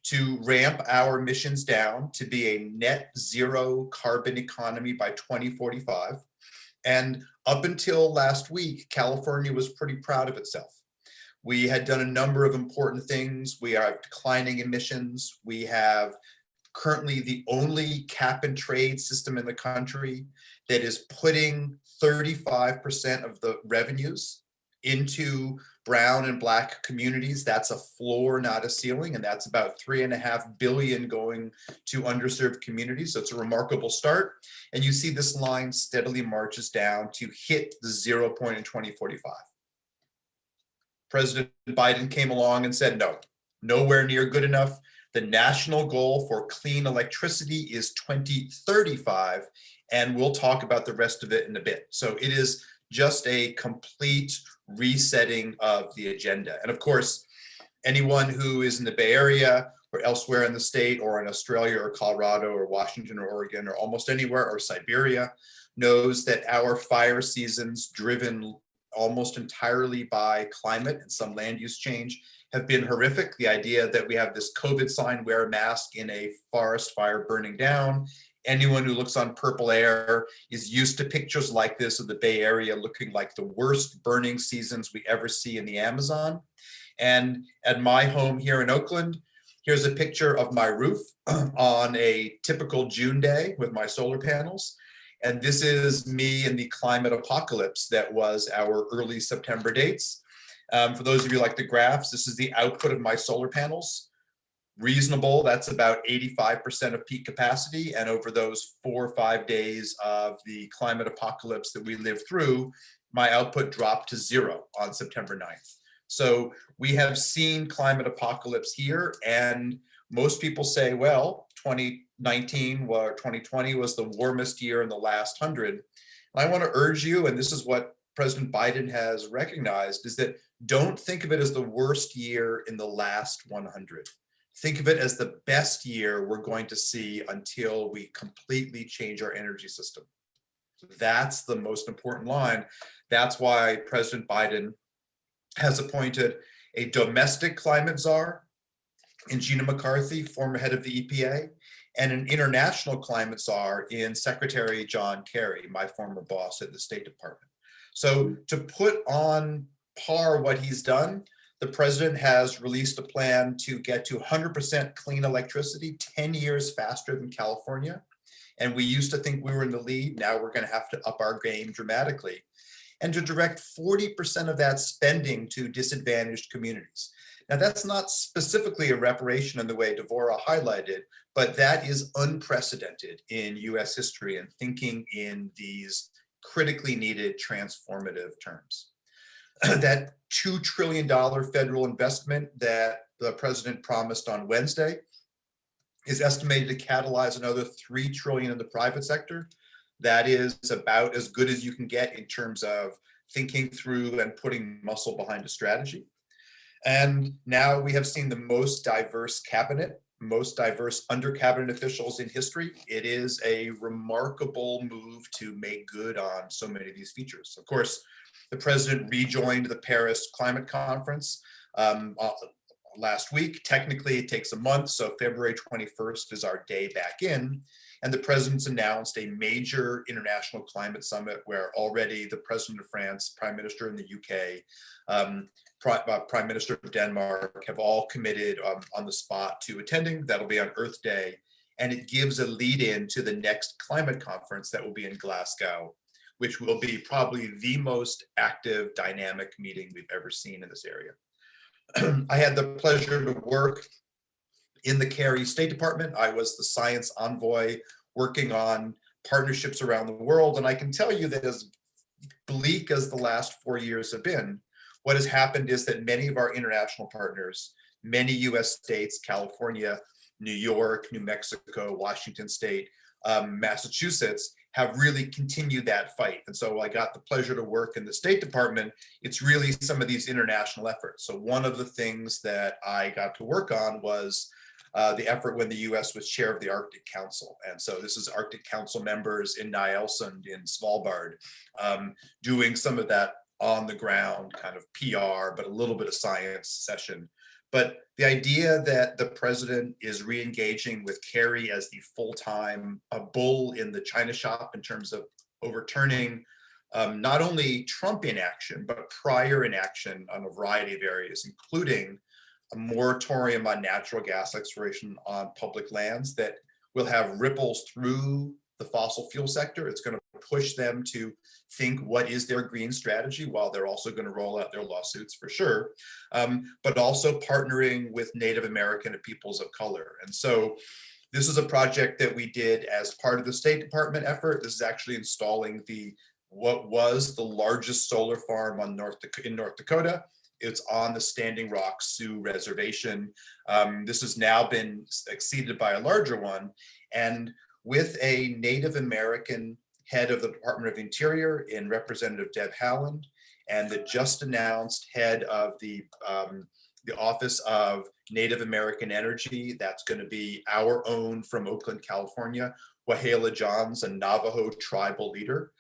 to ramp our emissions down to be a net zero carbon economy by 2045. And up until last week, California was pretty proud of itself. We had done a number of important things. We are declining emissions. We have currently the only cap and trade system in the country that is putting 35% of the revenues into brown and black communities. That's a floor, not a ceiling, and that's about $3.5 billion going to underserved communities. So it's a remarkable start. And you see this line steadily marches down to hit the 0 point in 2045. President Biden came along and said, no, nowhere near good enough. The national goal for clean electricity is 2035, and we'll talk about the rest of it in a bit. So it is just a complete resetting of the agenda. And of course, anyone who is in the Bay Area or elsewhere in the state or in Australia or Colorado or Washington or Oregon or almost anywhere or Siberia knows that our fire seasons, driven almost entirely by climate and some land use change, have been horrific. The idea that we have this COVID sign, wear a mask in a forest fire burning down. Anyone who looks on Purple Air is used to pictures like this of the Bay Area looking like the worst burning seasons we ever see in the Amazon. And at my home here in Oakland, here's a picture of my roof on a typical June day with my solar panels. And this is me in the climate apocalypse that was our early September dates. For those of you like the graphs, this is the output of my solar panels. reasonable. That's about 85% of peak capacity. And over those 4 or 5 days of the climate apocalypse that we lived through, my output dropped to 0 on September 9th. So we have seen climate apocalypse here, and most people say, well, 2019 or 2020 was the warmest year in the last 100. And I want to urge you, and this is what President Biden has recognized, is that don't think of it as the worst year in the last 100. Think of it as the best year we're going to see until we completely change our energy system. That's the most important line. That's why President Biden has appointed a domestic climate czar in Gina McCarthy, former head of the EPA, and an international climate czar in Secretary John Kerry, my former boss at the State Department. So to put on par what he's done, the president has released a plan to get to 100% clean electricity 10 years faster than California. And we used to think we were in the lead. Now we're going to have to up our game dramatically. And to direct 40% of that spending to disadvantaged communities. Now, that's not specifically a reparation in the way Devorah highlighted, but that is unprecedented in US history and thinking in these critically needed transformative terms. That $2 trillion federal investment that the president promised on Wednesday is estimated to catalyze another $3 trillion in the private sector. That is about as good as you can get in terms of thinking through and putting muscle behind a strategy. And now we have seen the most diverse cabinet, most diverse under cabinet officials in history. It is a remarkable move to make good on so many of these features. Of course, the president rejoined the Paris Climate Conference last week. Technically, it takes a month, so February 21st is our day back in. And the president's announced a major international climate summit where already the president of France, prime minister in the UK, prime minister of Denmark have all committed on the spot to attending. That'll be on Earth Day. And it gives a lead in to the next climate conference that will be in Glasgow, which will be probably the most active, dynamic meeting we've ever seen in this area. I had the pleasure to work in the Kerry State Department. I was the science envoy working on partnerships around the world. And I can tell you that as bleak as the last 4 years have been, what has happened is that many of our international partners, many US states, California, New York, New Mexico, Washington State, Massachusetts, have really continued that fight. And so I got the pleasure to work in the State Department. It's really some of these international efforts. So one of the things that I got to work on was the effort when the US was chair of the Arctic Council. And so this is Arctic Council members in Ny-Ålesund in Svalbard, doing some of that on the ground kind of PR, but a little bit of science session. But the idea that the president is re-engaging with Kerry as the full-time bull in the China shop in terms of overturning not only Trump inaction, but prior inaction on a variety of areas, including a moratorium on natural gas exploration on public lands that will have ripples through the fossil fuel sector. It's going to push them to think what is their green strategy while they're also going to roll out their lawsuits for sure, but also partnering with Native American and peoples of color. And so this is a project that we did as part of the State Department effort. This is actually installing what was the largest solar farm in North Dakota. It's on the Standing Rock Sioux Reservation. This has now been exceeded by a larger one. And with a Native American head of the Department of Interior in Representative Deb Haaland, and the just announced head of the Office of Native American Energy, that's going to be our own from Oakland, California, Wahala Johns, a Navajo tribal leader.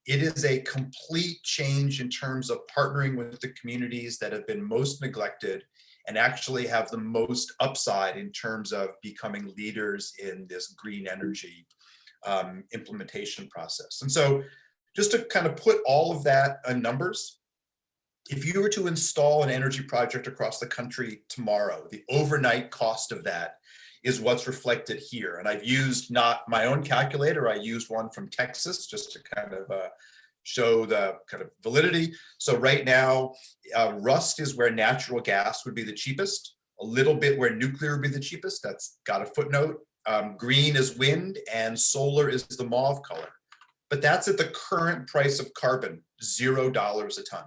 It is a complete change in terms of partnering with the communities that have been most neglected and actually have the most upside in terms of becoming leaders in this green energy implementation process. And so just to kind of put all of that in numbers, if you were to install an energy project across the country tomorrow, the overnight cost of that is what's reflected here. And I've used not my own calculator, I used one from Texas just to kind of show the kind of validity. So right now, Rust is where natural gas would be the cheapest. a little bit where nuclear would be the cheapest. That's got a footnote. Green is wind and solar is the mauve color. But that's at the current price of carbon, $0 a ton.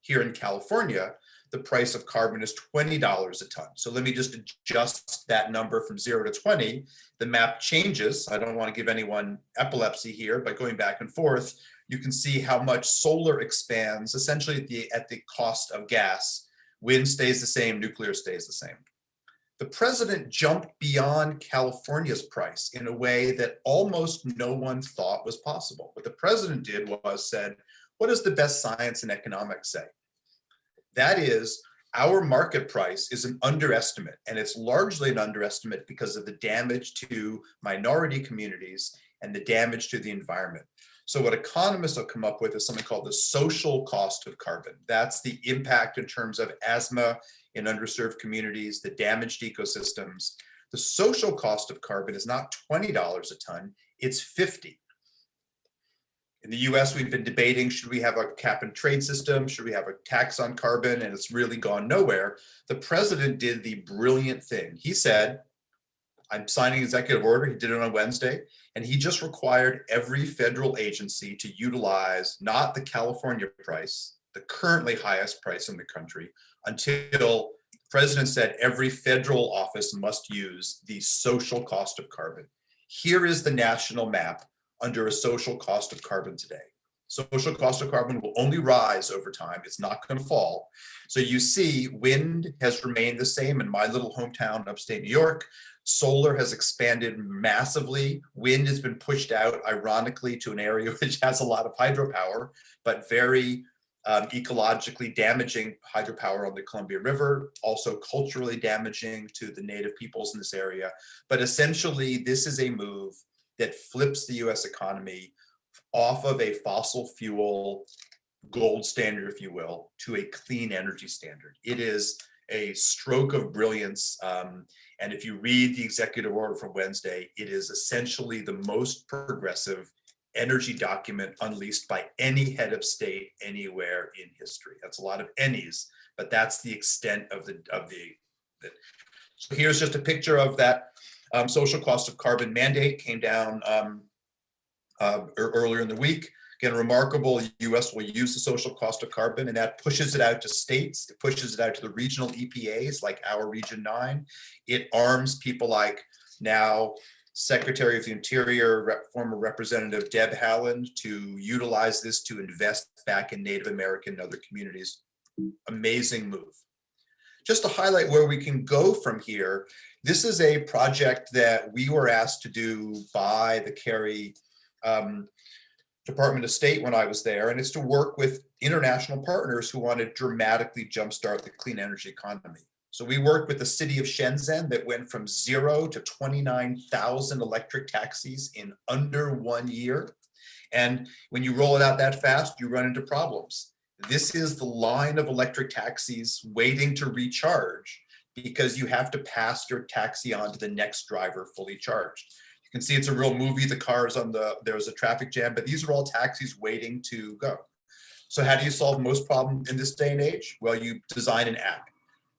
Here in California, the price of carbon is $20 a ton. So let me just adjust that number from 0 to 20. The map changes. I don't want to give anyone epilepsy here, but going back and forth, you can see how much solar expands essentially at the cost of gas. Wind stays the same, nuclear stays the same. The president jumped beyond California's price in a way that almost no one thought was possible. What the president did was said, what does the best science and economics say? That is, our market price is an underestimate, and it's largely an underestimate because of the damage to minority communities and the damage to the environment. So what economists will come up with is something called the social cost of carbon. That's the impact in terms of asthma in underserved communities, the damaged ecosystems. The social cost of carbon is not $20 a ton, it's $50. In the US, we've been debating, should we have a cap and trade system? Should we have a tax on carbon? And it's really gone nowhere. The president did the brilliant thing. He said, I'm signing executive order. He did it on Wednesday. And he just required every federal agency to utilize not the California price, the currently highest price in the country, until the president said every federal office must use the social cost of carbon. Here is the national map under a social cost of carbon today. Social cost of carbon will only rise over time. It's not going to fall. So you see, wind has remained the same in my little hometown, upstate New York. Solar has expanded massively. Wind has been pushed out, ironically, to an area which has a lot of hydropower, but very ecologically damaging hydropower on the Columbia River, also culturally damaging to the native peoples in this area. But essentially, this is a move that flips the US economy off of a fossil fuel gold standard, if you will, to a clean energy standard. It is a stroke of brilliance. And if you read the executive order from Wednesday, it is essentially the most progressive energy document unleashed by any head of state anywhere in history. That's a lot of any's, but that's the extent of the. So here's just a picture of that social cost of carbon mandate. Came down earlier in the week. Again, remarkable, the US will use the social cost of carbon, and that pushes it out to states. It pushes it out to the regional EPAs like our Region 9. It arms people like now Secretary of the Interior, former Representative Deb Haaland, to utilize this to invest back in Native American and other communities. Amazing move. Just to highlight where we can go from here, this is a project that we were asked to do by the Kerry Department of State when I was there, and it's to work with international partners who want to dramatically jumpstart the clean energy economy. So we worked with the city of Shenzhen that went from 0 to 29,000 electric taxis in under 1 year. And when you roll it out that fast, you run into problems. This is the line of electric taxis waiting to recharge because you have to pass your taxi on to the next driver fully charged. You can see it's a real movie. The cars there's a traffic jam, but these are all taxis waiting to go. So how do you solve most problems in this day and age? Well, you design an app.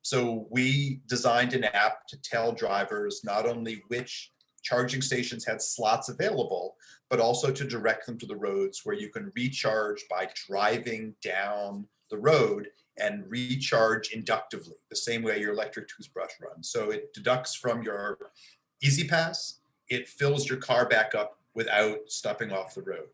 So we designed an app to tell drivers not only which charging stations had slots available, but also to direct them to the roads where you can recharge by driving down the road and recharge inductively, the same way your electric toothbrush runs. So it deducts from your Easy Pass. It fills your car back up without stepping off the road.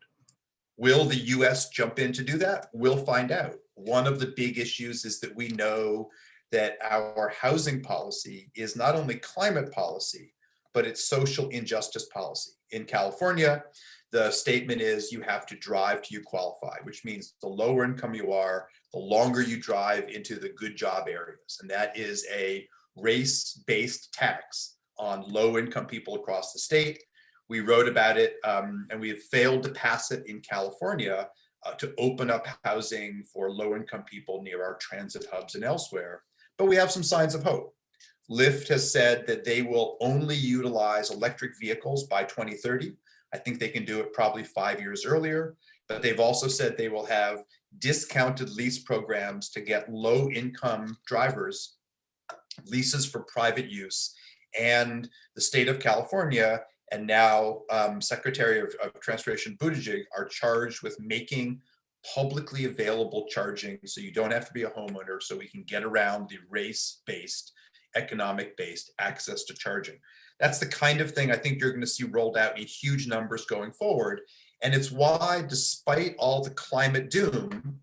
Will the US jump in to do that? We'll find out. One of the big issues is that we know that our housing policy is not only climate policy, but it's social injustice policy. In California, the statement is you have to drive till you qualify, which means the lower income you are, the longer you drive into the good job areas. And that is a race-based tax on low-income people across the state. We wrote about it, and we have failed to pass it in California to open up housing for low-income people near our transit hubs and elsewhere. But we have some signs of hope. Lyft has said that they will only utilize electric vehicles by 2030. I think they can do it probably 5 years earlier, but they've also said they will have discounted lease programs to get low-income drivers leases for private use. And the state of California and now Secretary of Transportation Buttigieg are charged with making publicly available charging so you don't have to be a homeowner, so we can get around the race-based, economic-based access to charging. That's the kind of thing I think you're going to see rolled out in huge numbers going forward. And it's why, despite all the climate doom,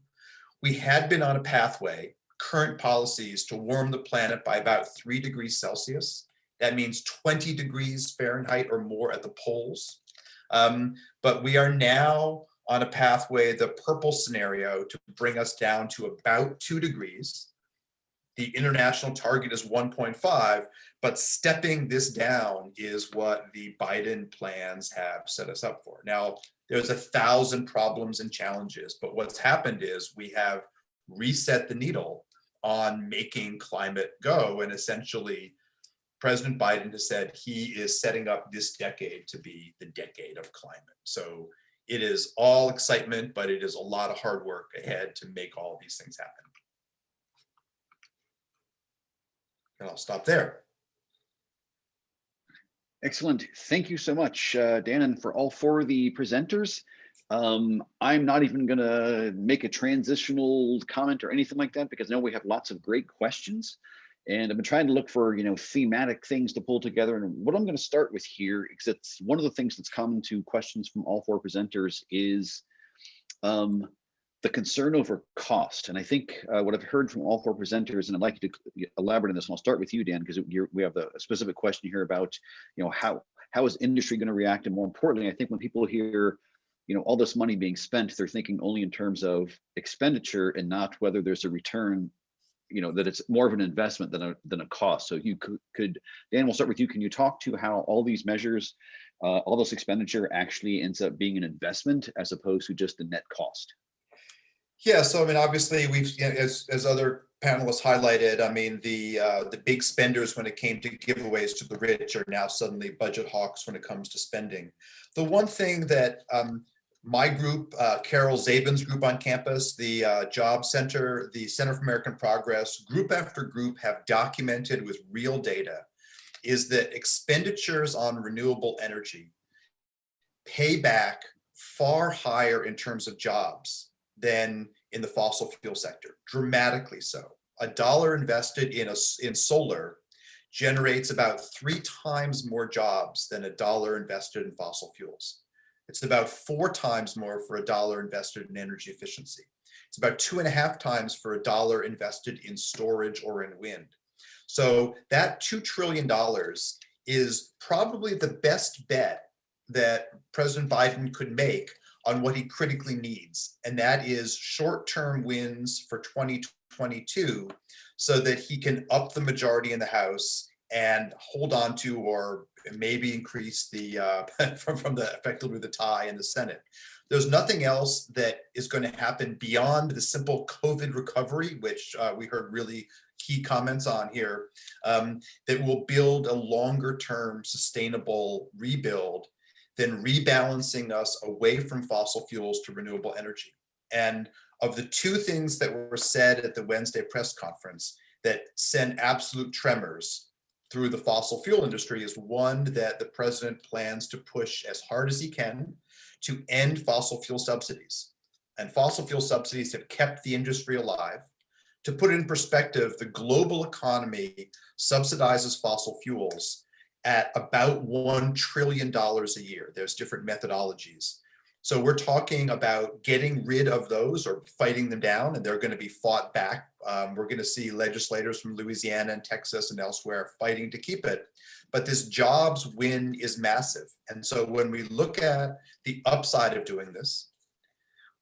we had been on a pathway, current policies, to warm the planet by about 3 degrees Celsius. That means 20 degrees Fahrenheit or more at the poles. But we are now on a pathway, the purple scenario, to bring us down to about 2 degrees. The international target is 1.5, but stepping this down is what the Biden plans have set us up for. Now, there's 1,000 problems and challenges, but what's happened is we have reset the needle on making climate go, and essentially President Biden has said he is setting up this decade to be the decade of climate. So it is all excitement, but it is a lot of hard work ahead to make all these things happen. And I'll stop there. Excellent. Thank you so much, Dan, and for all 4 of the presenters. I'm not even going to make a transitional comment or anything like that, because I know we have lots of great questions. And I've been trying to look for, thematic things to pull together. And what I'm going to start with here, because it's one of the things that's common to questions from all 4 presenters, is the concern over cost. And I think what I've heard from all 4 presenters, and I'd like you to elaborate on this, and I'll start with you, Dan, because we have a specific question here about, how is industry going to react? And more importantly, I think when people hear, all this money being spent, they're thinking only in terms of expenditure and not whether there's a return, that it's more of an investment than a cost. So you could, Dan, we'll start with you. Can you talk to how all these measures, all this expenditure actually ends up being an investment as opposed to just the net cost? Yeah, so I mean, obviously, we've, as other panelists highlighted, I mean, the big spenders when it came to giveaways to the rich are now suddenly budget hawks when it comes to spending. The one thing that my group, Carol Zabin's group on campus, the Job Center, the Center for American Progress, group after group have documented with real data, is that expenditures on renewable energy pay back far higher in terms of jobs than in the fossil fuel sector, dramatically so. $1 invested in solar generates about 3 times more jobs than $1 invested in fossil fuels. It's about 4 times more for $1 invested in energy efficiency. It's about 2.5 times for $1 invested in storage or in wind. So that $2 trillion is probably the best bet that President Biden could make on what he critically needs, and that is short-term wins for 2022 so that he can up the majority in the House and hold on to, or maybe increase the from the effectively the tie in the Senate. There's nothing else that is going to happen beyond the simple COVID recovery, which we heard really key comments on here, that will build a longer-term sustainable rebuild than rebalancing us away from fossil fuels to renewable energy. And of the 2 things that were said at the Wednesday press conference that send absolute tremors through the fossil fuel industry is, one, that the president plans to push as hard as he can to end fossil fuel subsidies. And fossil fuel subsidies have kept the industry alive. To put it in perspective, the global economy subsidizes fossil fuels at about $1 trillion a year. There's different methodologies. So we're talking about getting rid of those or fighting them down, and they're going to be fought back. We're going to see legislators from Louisiana and Texas and elsewhere fighting to keep it. But this jobs win is massive. And so when we look at the upside of doing this,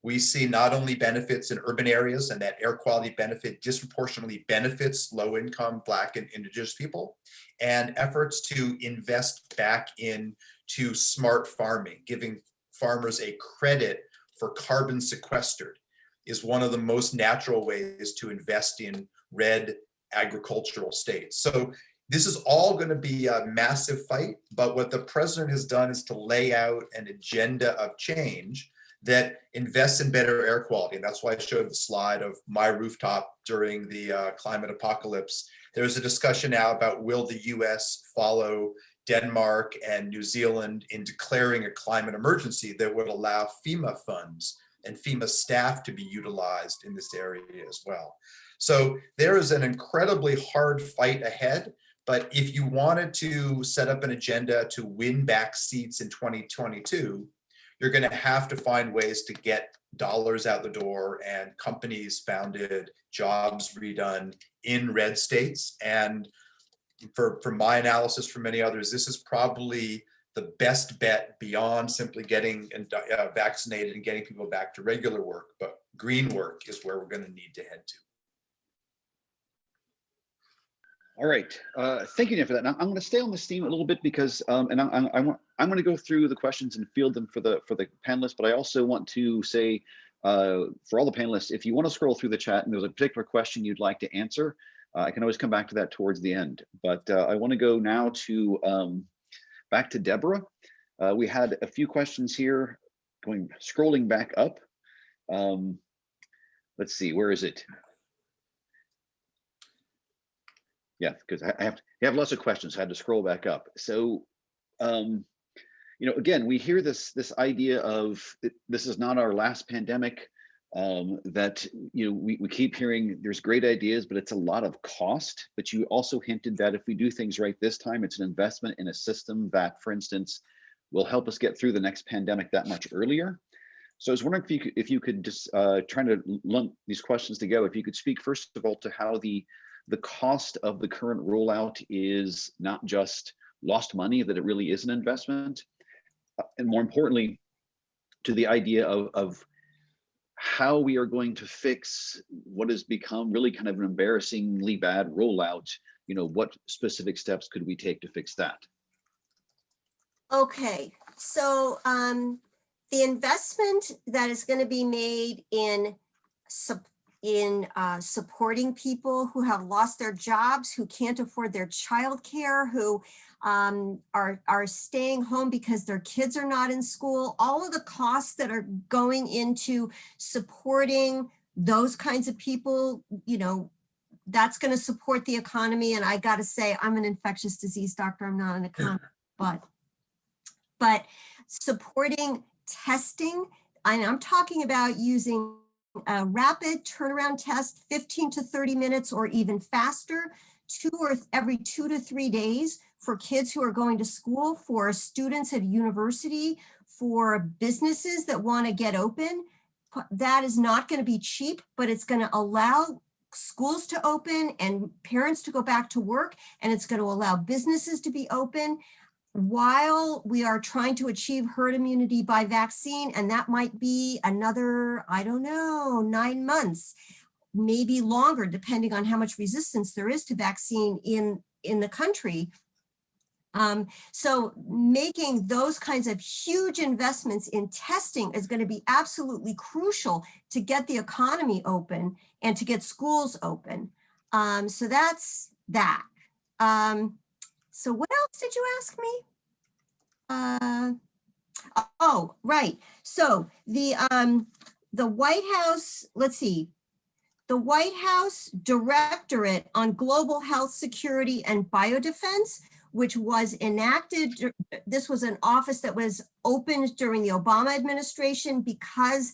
we see not only benefits in urban areas, and that air quality benefit disproportionately benefits low-income Black and Indigenous people, and efforts to invest back into smart farming, giving farmers a credit for carbon sequestered, is one of the most natural ways to invest in red agricultural states. So this is all going to be a massive fight, but what the president has done is to lay out an agenda of change that invests in better air quality. And that's why I showed the slide of my rooftop during the climate apocalypse There's a discussion now about will the US follow Denmark and New Zealand in declaring a climate emergency that would allow FEMA funds and FEMA staff to be utilized in this area as well. So there is an incredibly hard fight ahead, but if you wanted to set up an agenda to win back seats in 2022, you're going to have to find ways to get dollars out the door and companies founded, jobs redone in red states. And from my analysis, from many others, this is probably the best bet beyond simply getting vaccinated and getting people back to regular work, but green work is where we're going to need to head to. All right, thank you, Dan, for that. Now I'm going to stay on this theme a little bit because, and I'm going to go through the questions and field them for the panelists. But I also want to say, for all the panelists, if you want to scroll through the chat and there's a particular question you'd like to answer, I can always come back to that towards the end. But I want to go now to back to Deborah. We had a few questions here, scrolling back up. Let's see, where is it? Yeah, because I have lots of questions. So I had to scroll back up. So, you know, again, we hear this idea of this is not our last pandemic. That, you know, we keep hearing there's great ideas, but it's a lot of cost. But you also hinted that if we do things right this time, it's an investment in a system that, for instance, will help us get through the next pandemic that much earlier. So I was wondering if you could just trying to lump these questions together. If you could speak first of all to how the cost of the current rollout is not just lost money, that it really is an investment, and more importantly, to the idea of how we are going to fix what has become really kind of an embarrassingly bad rollout. You know, what specific steps could we take to fix that? Okay, so the investment that is going to be made in supporting people who have lost their jobs, who can't afford their childcare, who are staying home because their kids are not in school, all of the costs that are going into supporting those kinds of people, you know, that's going to support the economy. And I got to say, I'm an infectious disease doctor, I'm not an economist, but supporting testing, and I'm talking about using a rapid turnaround test, 15 to 30 minutes or even faster, every 2 to 3 days for kids who are going to school, for students at university, for businesses that want to get open. That is not going to be cheap, but it's going to allow schools to open and parents to go back to work, and it's going to allow businesses to be open while we are trying to achieve herd immunity by vaccine. And that might be another, I don't know, 9 months, maybe longer, depending on how much resistance there is to vaccine in the country. So making those kinds of huge investments in testing is going to be absolutely crucial to get the economy open and to get schools open. So that's that. So what else did you ask me? Oh, right. So the White House, let's see, the White House Directorate on Global Health Security and Biodefense, which was enacted, this was an office that was opened during the Obama administration because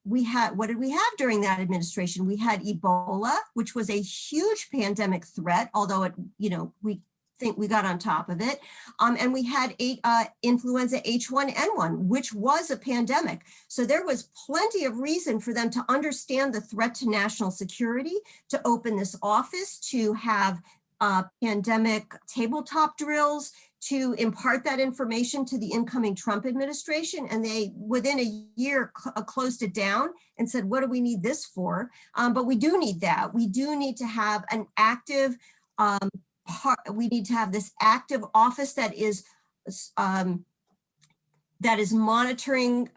we had, what did we have during that administration? We had Ebola, which was a huge pandemic threat, although it, you know, we think we got on top of it. And we had influenza H1N1, which was a pandemic. So there was plenty of reason for them to understand the threat to national security, to open this office, to have pandemic tabletop drills, to impart that information to the incoming Trump administration. And they, within a year, closed it down and said, what do we need this for? But we do need that. We do need to have an active we need to have this active office that is monitoring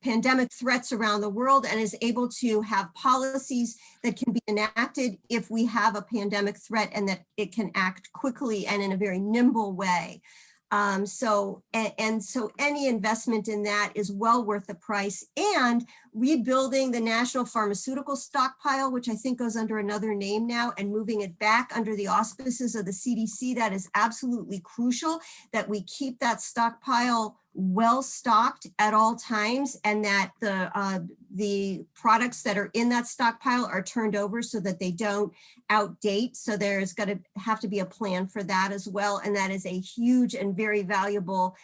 pandemic threats around the world and is able to have policies that can be enacted if we have a pandemic threat, and that it can act quickly and in a very nimble way. So any investment in that is well worth the price. And rebuilding the national pharmaceutical stockpile, which I think goes under another name now, and moving it back under the auspices of the CDC. That is absolutely crucial, that we keep that stockpile well stocked at all times, and that the products that are in that stockpile are turned over so that they don't outdate. So there's going to have to be a plan for that as well. And that is a huge and very valuable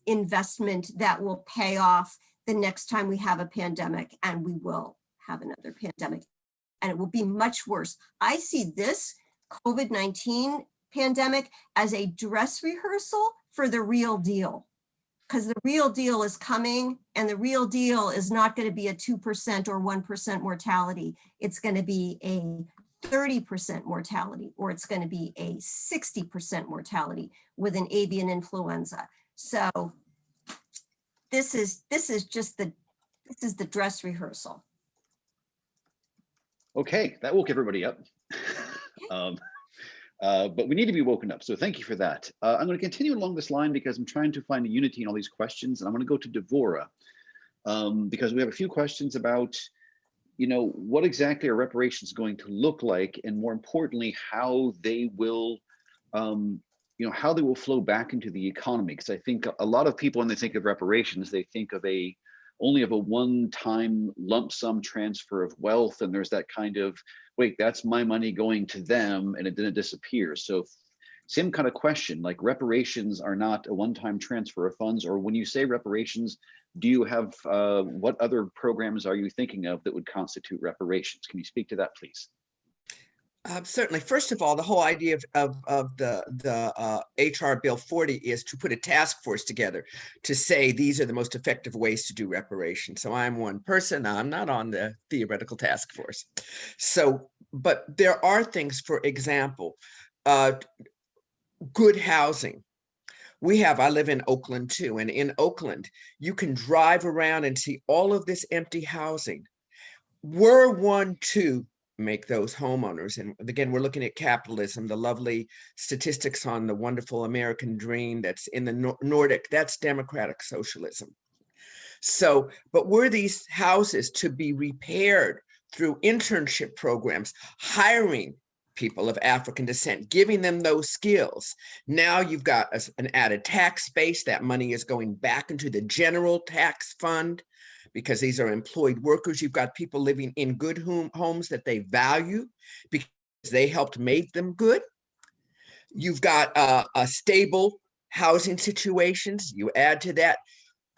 investment that will pay off the next time we have a pandemic, and we will have another pandemic, and it will be much worse. I see this COVID-19 pandemic as a dress rehearsal for the real deal, because the real deal is coming, and the real deal is not going to be a 2% or 1% mortality. It's going to be a 30% mortality, or it's going to be a 60% mortality with an avian influenza. So this is the dress rehearsal. Okay, that woke everybody up. But we need to be woken up. So thank you for that. I'm going to continue along this line because I'm trying to find a unity in all these questions. And I'm going to go to Devorah because we have a few questions about, what exactly are reparations going to look like? And more importantly, how they will, how they will flow back into the economy. Because I think a lot of people, when they think of reparations, they think of only of a one-time lump sum transfer of wealth, and there's that kind of, wait, that's my money going to them and it didn't disappear. So same kind of question, like reparations are not a one-time transfer of funds, or when you say reparations, do you have, what other programs are you thinking of that would constitute reparations? Can you speak to that, please? Certainly. First of all, the whole idea of the HR Bill 40 is to put a task force together to say these are the most effective ways to do reparations. So I'm one person, I'm not on the theoretical task force. So, but there are things, for example, good housing. I live in Oakland too, and in Oakland, you can drive around and see all of this empty housing. We're one to make those homeowners. And again, we're looking at capitalism, the lovely statistics on the wonderful American dream that's in the Nordic, that's democratic socialism. So, but were these houses to be repaired through internship programs, hiring people of African descent, giving them those skills? Now you've got an added tax base. That money is going back into the general tax fund, because these are employed workers. You've got people living in good homes that they value because they helped make them good. You've got a stable housing situations. You add to that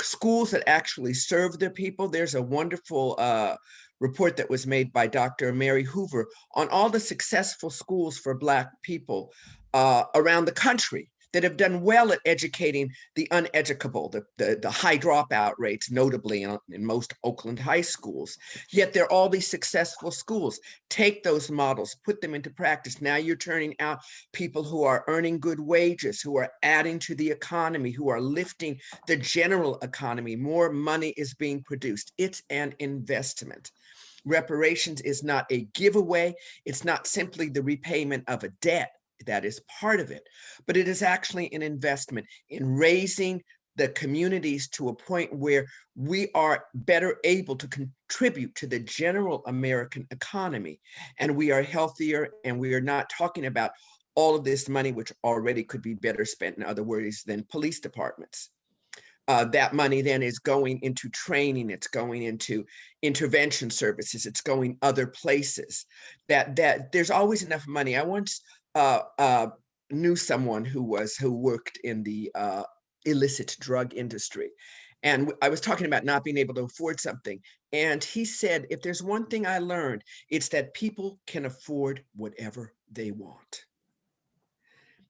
schools that actually serve their people. There's a wonderful report that was made by Dr. Mary Hoover on all the successful schools for Black people around the country that have done well at educating the uneducable, the high dropout rates, notably in most Oakland high schools. Yet there are all these successful schools. Take those models, put them into practice. Now you're turning out people who are earning good wages, who are adding to the economy, who are lifting the general economy. More money is being produced. It's an investment. Reparations is not a giveaway. It's not simply the repayment of a debt. That is part of it, but it is actually an investment in raising the communities to a point where we are better able to contribute to the general American economy, and we are healthier, and we are not talking about all of this money, which already could be better spent in other ways than police departments. That money then is going into training, it's going into intervention services, it's going other places. That there's always enough money. I once knew someone who worked in the illicit drug industry. And I was talking about not being able to afford something. And he said, if there's one thing I learned, it's that people can afford whatever they want.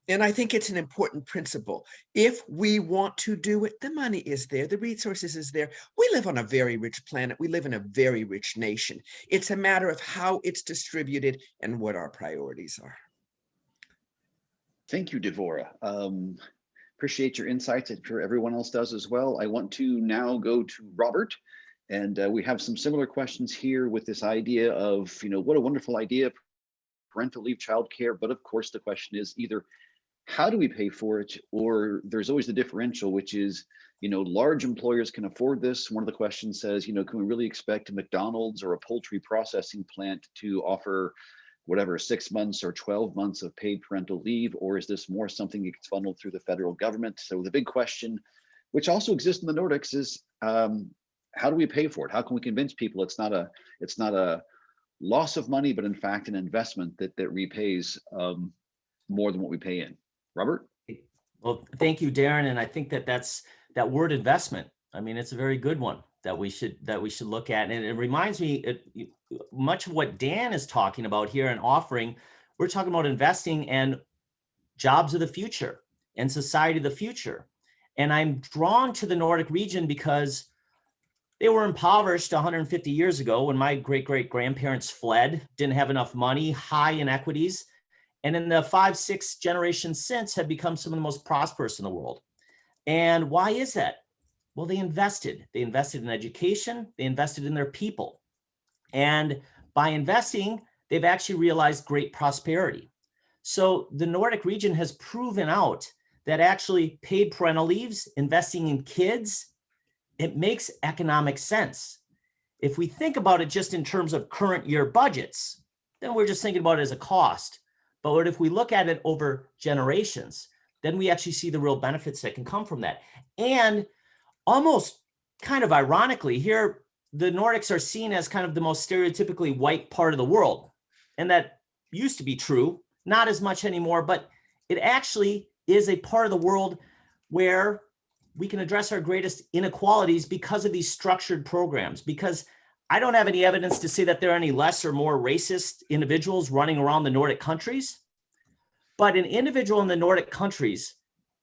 And I think it's an important principle. If we want to do it, the money is there, the resources is there. We live on a very rich planet. We live in a very rich nation. It's a matter of how it's distributed and what our priorities are. Thank you, Devorah. Appreciate your insights. I'm sure everyone else does as well. I want to now go to Robert, and we have some similar questions here with this idea of, what a wonderful idea, parental leave, childcare. But of course, the question is either how do we pay for it? Or there's always the differential, which is, large employers can afford this. One of the questions says, can we really expect a McDonald's or a poultry processing plant to offer whatever 6 months or 12 months of paid parental leave? Or is this more something that gets funneled through the federal government? So the big question, which also exists in the Nordics, is how do we pay for it? How can we convince people it's not a loss of money, but in fact an investment that repays more than what we pay in? Robert? Well, thank you, Darren. And I think that's that word investment. I mean, it's a very good one that we should look at. And it reminds me much of what Dan is talking about here and offering. We're talking about investing and jobs of the future and society of the future. And I'm drawn to the Nordic region because they were impoverished 150 years ago when my great-great-grandparents fled, didn't have enough money, high inequities. And in the 5-6 generations since have become some of the most prosperous in the world. And why is that? Well, they invested in education, they invested in their people. And by investing, they've actually realized great prosperity. So the Nordic region has proven out that actually paid parental leaves, investing in kids, it makes economic sense. If we think about it just in terms of current year budgets, then we're just thinking about it as a cost. But what if we look at it over generations, then we actually see the real benefits that can come from that. And almost kind of ironically here, the Nordics are seen as kind of the most stereotypically white part of the world. And that used to be true, not as much anymore, but it actually is a part of the world where we can address our greatest inequalities because of these structured programs. Because I don't have any evidence to say that there are any less or more racist individuals running around the Nordic countries. But an individual in the Nordic countries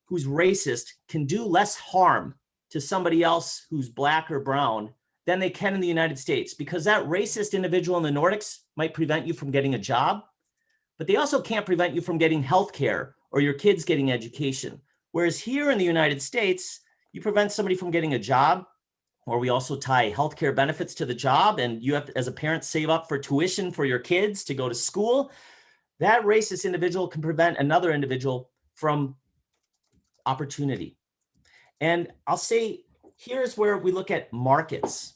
who's racist can do less harm to somebody else who's black or brown than they can in the United States, because that racist individual in the Nordics might prevent you from getting a job, but they also can't prevent you from getting health care or your kids getting education. Whereas here in the United States, you prevent somebody from getting a job, or we also tie healthcare benefits to the job, and you have to, as a parent, save up for tuition for your kids to go to school. That racist individual can prevent another individual from opportunity. And I'll say, here's where we look at markets.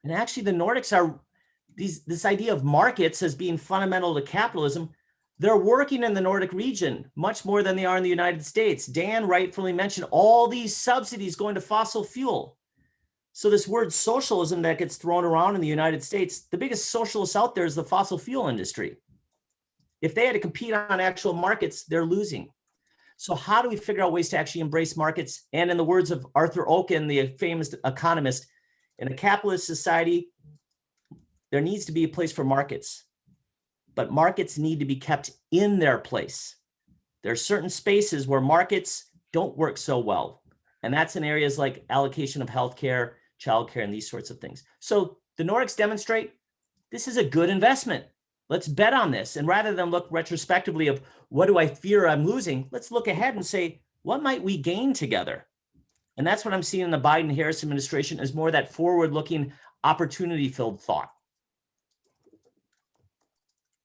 And actually the Nordics are, this idea of markets as being fundamental to capitalism, they're working in the Nordic region much more than they are in the United States. Dan rightfully mentioned all these subsidies going to fossil fuel. So this word socialism that gets thrown around in the United States, the biggest socialists out there is the fossil fuel industry. If they had to compete on actual markets, they're losing. So how do we figure out ways to actually embrace markets? And in the words of Arthur Oken, the famous economist, in a capitalist society, there needs to be a place for markets, but markets need to be kept in their place. There are certain spaces where markets don't work so well. And that's in areas like allocation of healthcare, childcare, and these sorts of things. So the Nordics demonstrate this is a good investment. Let's bet on this. And rather than look retrospectively of what do I fear I'm losing, let's look ahead and say, what might we gain together? And that's what I'm seeing in the Biden-Harris administration is more that forward-looking, opportunity-filled thought.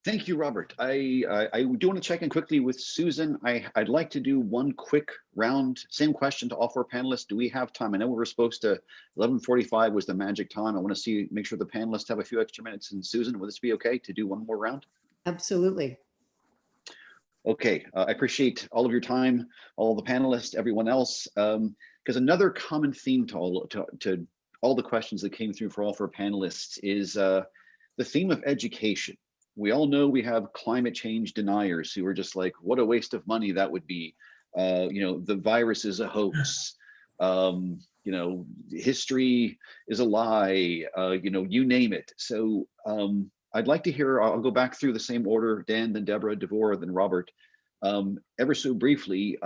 Thank you, Robert. I do want to check in quickly with Susan. I'd like to do one quick round. Same question to all four panelists. Do we have time? I know we were supposed to, 11:45 was the magic time. I want to make sure the panelists have a few extra minutes. And Susan, would this be okay to do one more round? Absolutely. Okay, I appreciate all of your time, all the panelists, everyone else, because another common theme to all the questions that came through for all four panelists is the theme of education. We all know we have climate change deniers who are just like, what a waste of money that would be. The virus is a hoax. History is a lie. You name it. So I'd like to hear, I'll go back through the same order, Dan, then Deborah, Devorah, then Robert. Ever so briefly,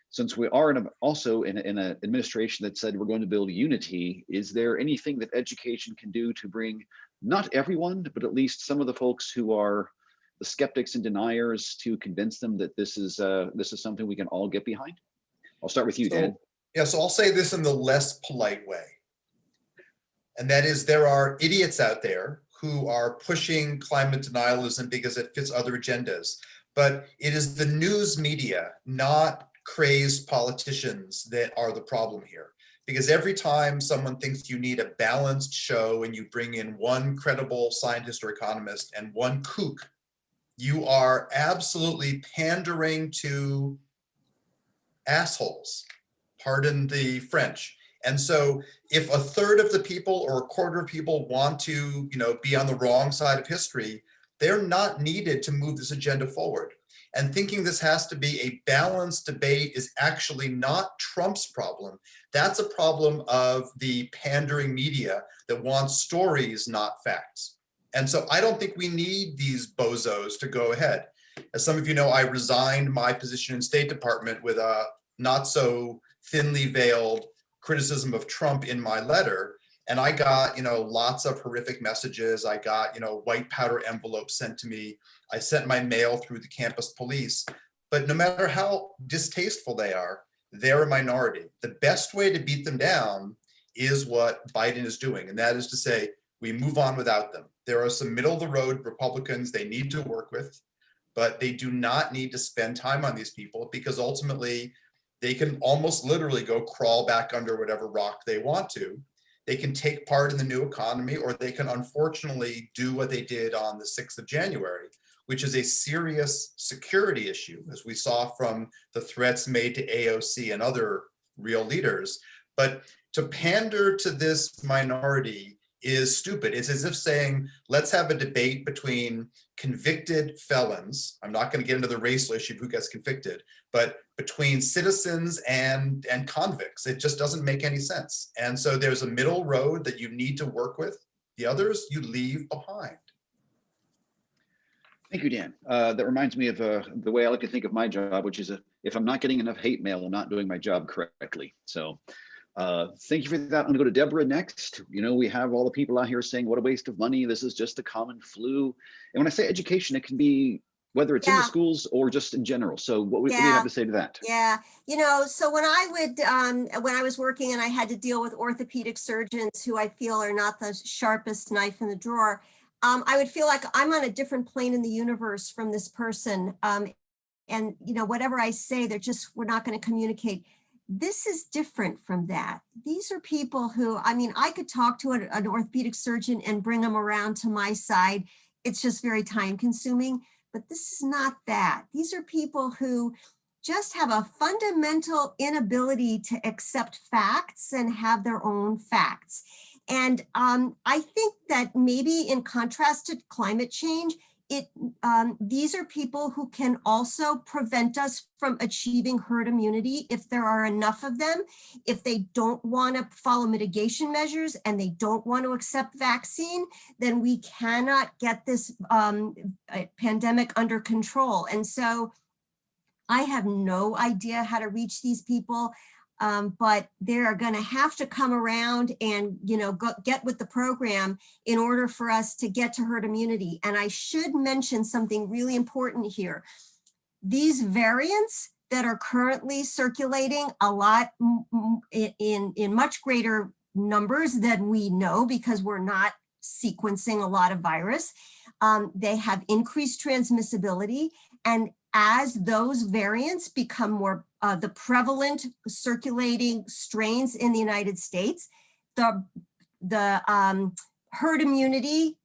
since we are also in an administration that said we're going to build unity, is there anything that education can do to bring not everyone, but at least some of the folks who are the skeptics and deniers to convince them that this is something we can all get behind? I'll start with you, Dan. Yeah, so I'll say this in the less polite way. And that is, there are idiots out there who are pushing climate denialism because it fits other agendas. But it is the news media, not crazed politicians, that are the problem here. Because every time someone thinks you need a balanced show and you bring in one credible scientist or economist and one kook, you are absolutely pandering to assholes, pardon the French. And so if a third of the people or a quarter of people want to, be on the wrong side of history, they're not needed to move this agenda forward. And thinking this has to be a balanced debate is actually not Trump's problem. That's a problem of the pandering media that wants stories, not facts. And so I don't think we need these bozos to go ahead. As some of you know, I resigned my position in State Department with a not so thinly veiled criticism of Trump in my letter. And I got, lots of horrific messages. I got, white powder envelopes sent to me. I sent my mail through the campus police. But no matter how distasteful they are, they're a minority. The best way to beat them down is what Biden is doing. And that is to say, we move on without them. There are some middle of the road Republicans they need to work with, but they do not need to spend time on these people, because ultimately they can almost literally go crawl back under whatever rock they want to. They can take part in the new economy, or they can unfortunately do what they did on the 6th of January, which is a serious security issue, as we saw from the threats made to AOC and other real leaders. But to pander to this minority is stupid. It's as if saying, let's have a debate between convicted felons. I'm not going to get into the racial issue of who gets convicted, but between citizens and convicts. It just doesn't make any sense. And so there's a middle road that you need to work with. The others you leave behind. Thank you, Dan. That reminds me of the way I like to think of my job, which is if I'm not getting enough hate mail, I'm not doing my job correctly. So thank you for that. I'm gonna go to Deborah next. We have all the people out here saying, what a waste of money. This is just a common flu. And when I say education, it can be whether it's in the schools or just in general. So what do you have to say to that? Yeah, so when I was working and I had to deal with orthopedic surgeons who I feel are not the sharpest knife in the drawer, I would feel like I'm on a different plane in the universe from this person. And whatever I say, we're not going to communicate. This is different from that. These are people who, I could talk to an orthopedic surgeon and bring them around to my side. It's just very time consuming, but this is not that. These are people who just have a fundamental inability to accept facts and have their own facts. And I think that maybe in contrast to climate change, these are people who can also prevent us from achieving herd immunity if there are enough of them. If they don't want to follow mitigation measures and they don't want to accept vaccine, then we cannot get this pandemic under control. And so I have no idea how to reach these people. But they're going to have to come around and, get with the program in order for us to get to herd immunity. And I should mention something really important here. These variants that are currently circulating a lot in much greater numbers than we know, because we're not sequencing a lot of virus, they have increased transmissibility. And as those variants become more the prevalent circulating strains in the United States, the herd immunity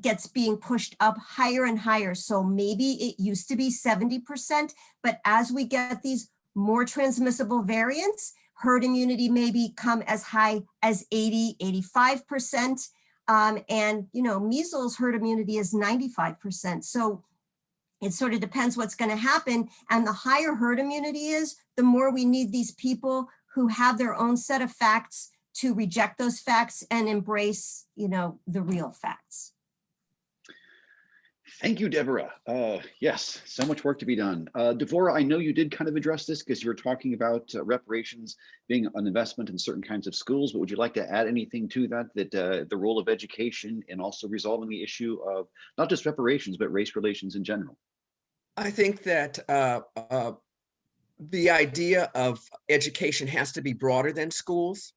gets being pushed up higher and higher. So maybe it used to be 70%, but as we get these more transmissible variants, herd immunity may become as high as 80, 85%. And measles herd immunity is 95%. So it sort of depends what's going to happen. And the higher herd immunity is, the more we need these people who have their own set of facts to reject those facts and embrace, the real facts. Thank you, Deborah. Yes, so much work to be done. Devorah, I know you did kind of address this because you were talking about reparations being an investment in certain kinds of schools, but would you like to add anything to that, the role of education and also resolving the issue of not just reparations, but race relations in general? I think that the idea of education has to be broader than schools.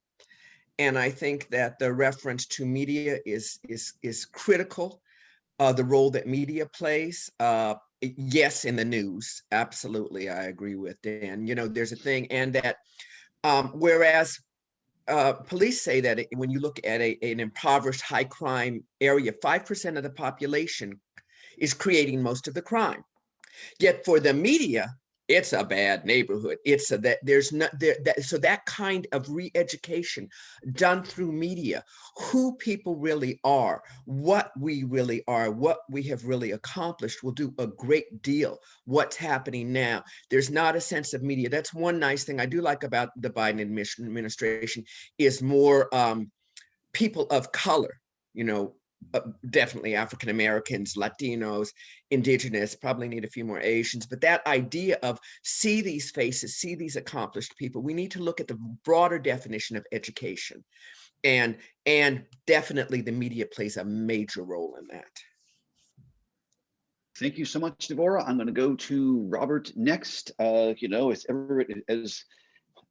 And I think that the reference to media is critical. The role that media plays Yes, in the news. Absolutely. I agree with Dan. You know, there's a thing, and that whereas police say that when you look at an impoverished high crime area, 5% of the population is creating most of the crime. Yet for the media, it's a bad neighborhood. It's a, that there's not there that so that kind of re-education done through media, who people really are, what we really are, what we have really accomplished will do a great deal. What's happening now? There's not a sense of media. That's one nice thing I do like about the Biden administration is more people of color, you know, definitely African Americans, Latinos, Indigenous, probably need a few more Asians, but that idea of see these faces, see these accomplished people, we need to look at the broader definition of education. And definitely the media plays a major role in that. Thank you so much, Devorah. I'm going to go to Robert next. You know, as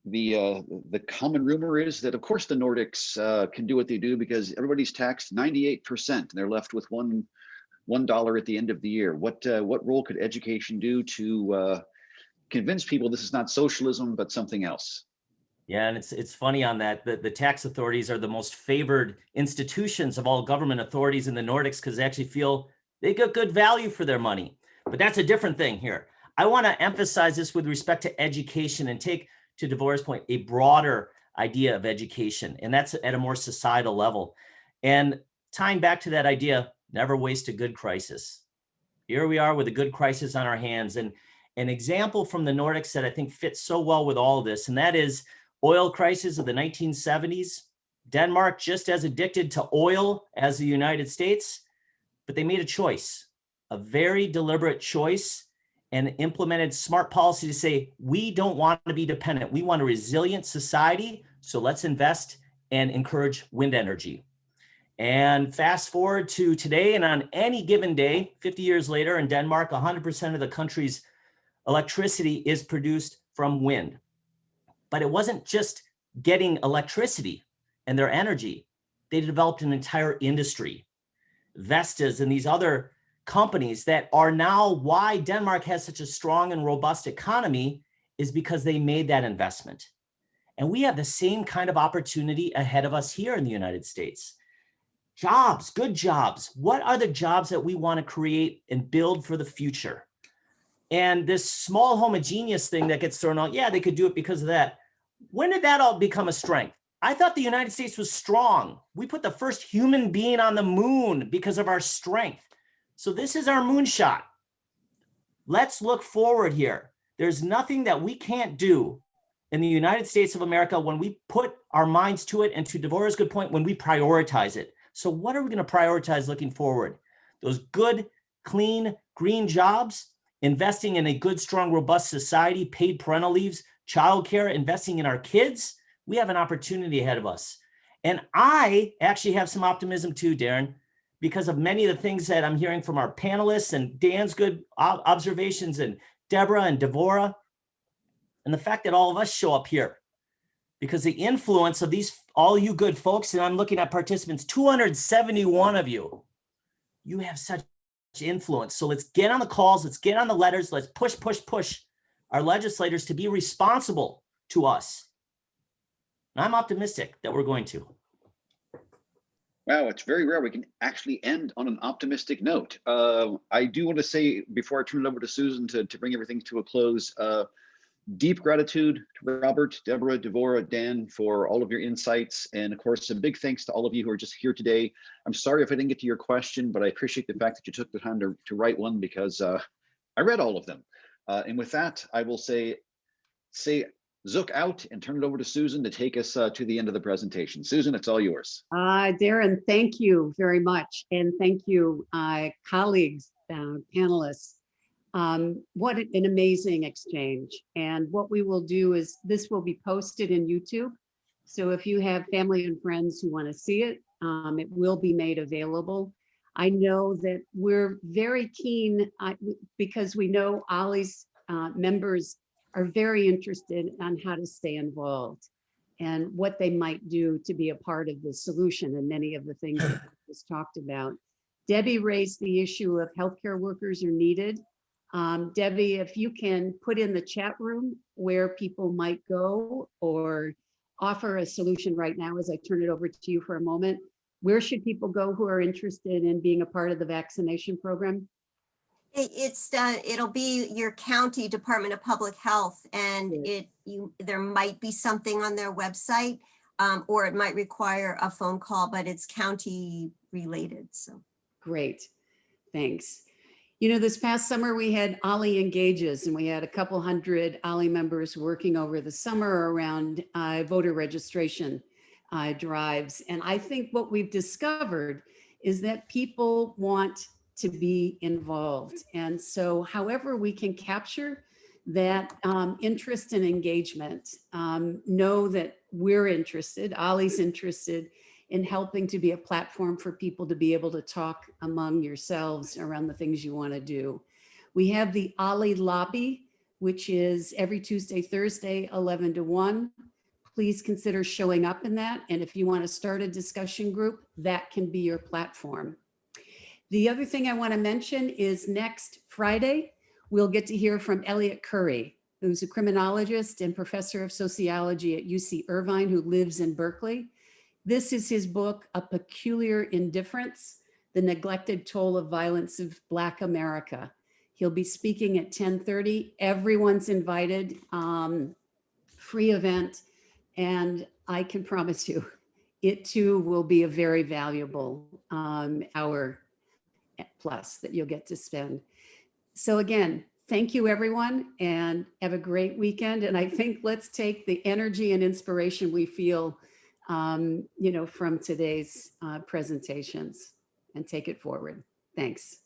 the common rumor is that, of course, the Nordics can do what they do because everybody's taxed 98% and they're left with $1 at the end of the year. What role could education do to convince people this is not socialism but something else? Yeah, and it's funny on that. The tax authorities are the most favored institutions of all government authorities in the Nordics because they actually feel they get good value for their money. But that's a different thing here. I want to emphasize this with respect to education and take, to Devorah's point, a broader idea of education, and that's at a more societal level. And tying back to that idea, never waste a good crisis. Here we are with a good crisis on our hands. And an example from the Nordics that I think fits so well with all of this, and that is oil crisis of the 1970s. Denmark just as addicted to oil as the United States, but they made a choice, a very deliberate choice, and implemented smart policy to say, we don't want to be dependent. We want a resilient society. So let's invest and encourage wind energy. And fast forward to today, and on any given day, 50 years later in Denmark, 100% of the country's electricity is produced from wind. But it wasn't just getting electricity and their energy. They developed an entire industry, Vestas and these other companies that are now why Denmark has such a strong and robust economy is because they made that investment. And we have the same kind of opportunity ahead of us here in the United States. Jobs, good jobs. What are the jobs that we want to create and build for the future? And this small homogeneous thing that gets thrown out, yeah, they could do it because of that. When did that all become a strength? I thought the United States was strong. We put the first human being on the moon because of our strength. So this is our moonshot. Let's look forward here. There's nothing that we can't do in the United States of America when we put our minds to it, and to Devorah's good point, when we prioritize it. So what are we going to prioritize looking forward? Those good, clean, green jobs, investing in a good, strong, robust society, paid parental leaves, childcare, investing in our kids. We have an opportunity ahead of us. And I actually have some optimism too, Darren, because of many of the things that I'm hearing from our panelists and Dan's good observations and Deborah and Devorah, and the fact that all of us show up here, because the influence of these, all you good folks, and I'm looking at participants, 271 of you, you have such influence. So let's get on the calls, let's get on the letters, let's push our legislators to be responsible to us. And I'm optimistic that we're going to. Wow, it's very rare we can actually end on an optimistic note. I do want to say, before I turn it over to Susan to bring everything to a close, deep gratitude to Robert, Deborah, Devorah, Dan for all of your insights. And of course, a big thanks to all of you who are just here today. I'm sorry if I didn't get to your question, but I appreciate the fact that you took the time to write one, because I read all of them. And with that, I will say Zook out and turn it over to Susan to take us to the end of the presentation. Susan, it's all yours. Darren, thank you very much. And thank you, colleagues, panelists. What an amazing exchange. And what we will do is this will be posted in YouTube. So if you have family and friends who want to see it, it will be made available. I know that we're very keen because we know OLLI's members are very interested on how to stay involved and what they might do to be a part of the solution and many of the things that we just talked about. Debbie raised the issue of healthcare workers are needed. Debbie, if you can put in the chat room where people might go or offer a solution right now as I turn it over to you for a moment. Where should people go who are interested in being a part of the vaccination program? It'll be your county Department of Public Health, and Good. there might be something on their website, or it might require a phone call, but it's county related, so. Great, thanks. You know, this past summer we had OLLI Engages, and we had a couple hundred OLLI members working over the summer around voter registration drives. And I think what we've discovered is that people want to be involved. And so however we can capture that interest and engagement, know that we're interested, OLLI's interested in helping to be a platform for people to be able to talk among yourselves around the things you want to do. We have the OLLI Lobby, which is every Tuesday, Thursday, 11 to 1. Please consider showing up in that. And if you want to start a discussion group, that can be your platform. The other thing I want to mention is next Friday, we'll get to hear from Elliot Curry, who's a criminologist and professor of sociology at UC Irvine, who lives in Berkeley. This is his book, A Peculiar Indifference, The Neglected Toll of Violence of Black America. He'll be speaking at 10:30. Everyone's invited, free event. And I can promise you, it too will be a very valuable hour plus that you'll get to spend. So again, thank you everyone, and have a great weekend. And I think let's take the energy and inspiration we feel from today's presentations and take it forward. Thanks.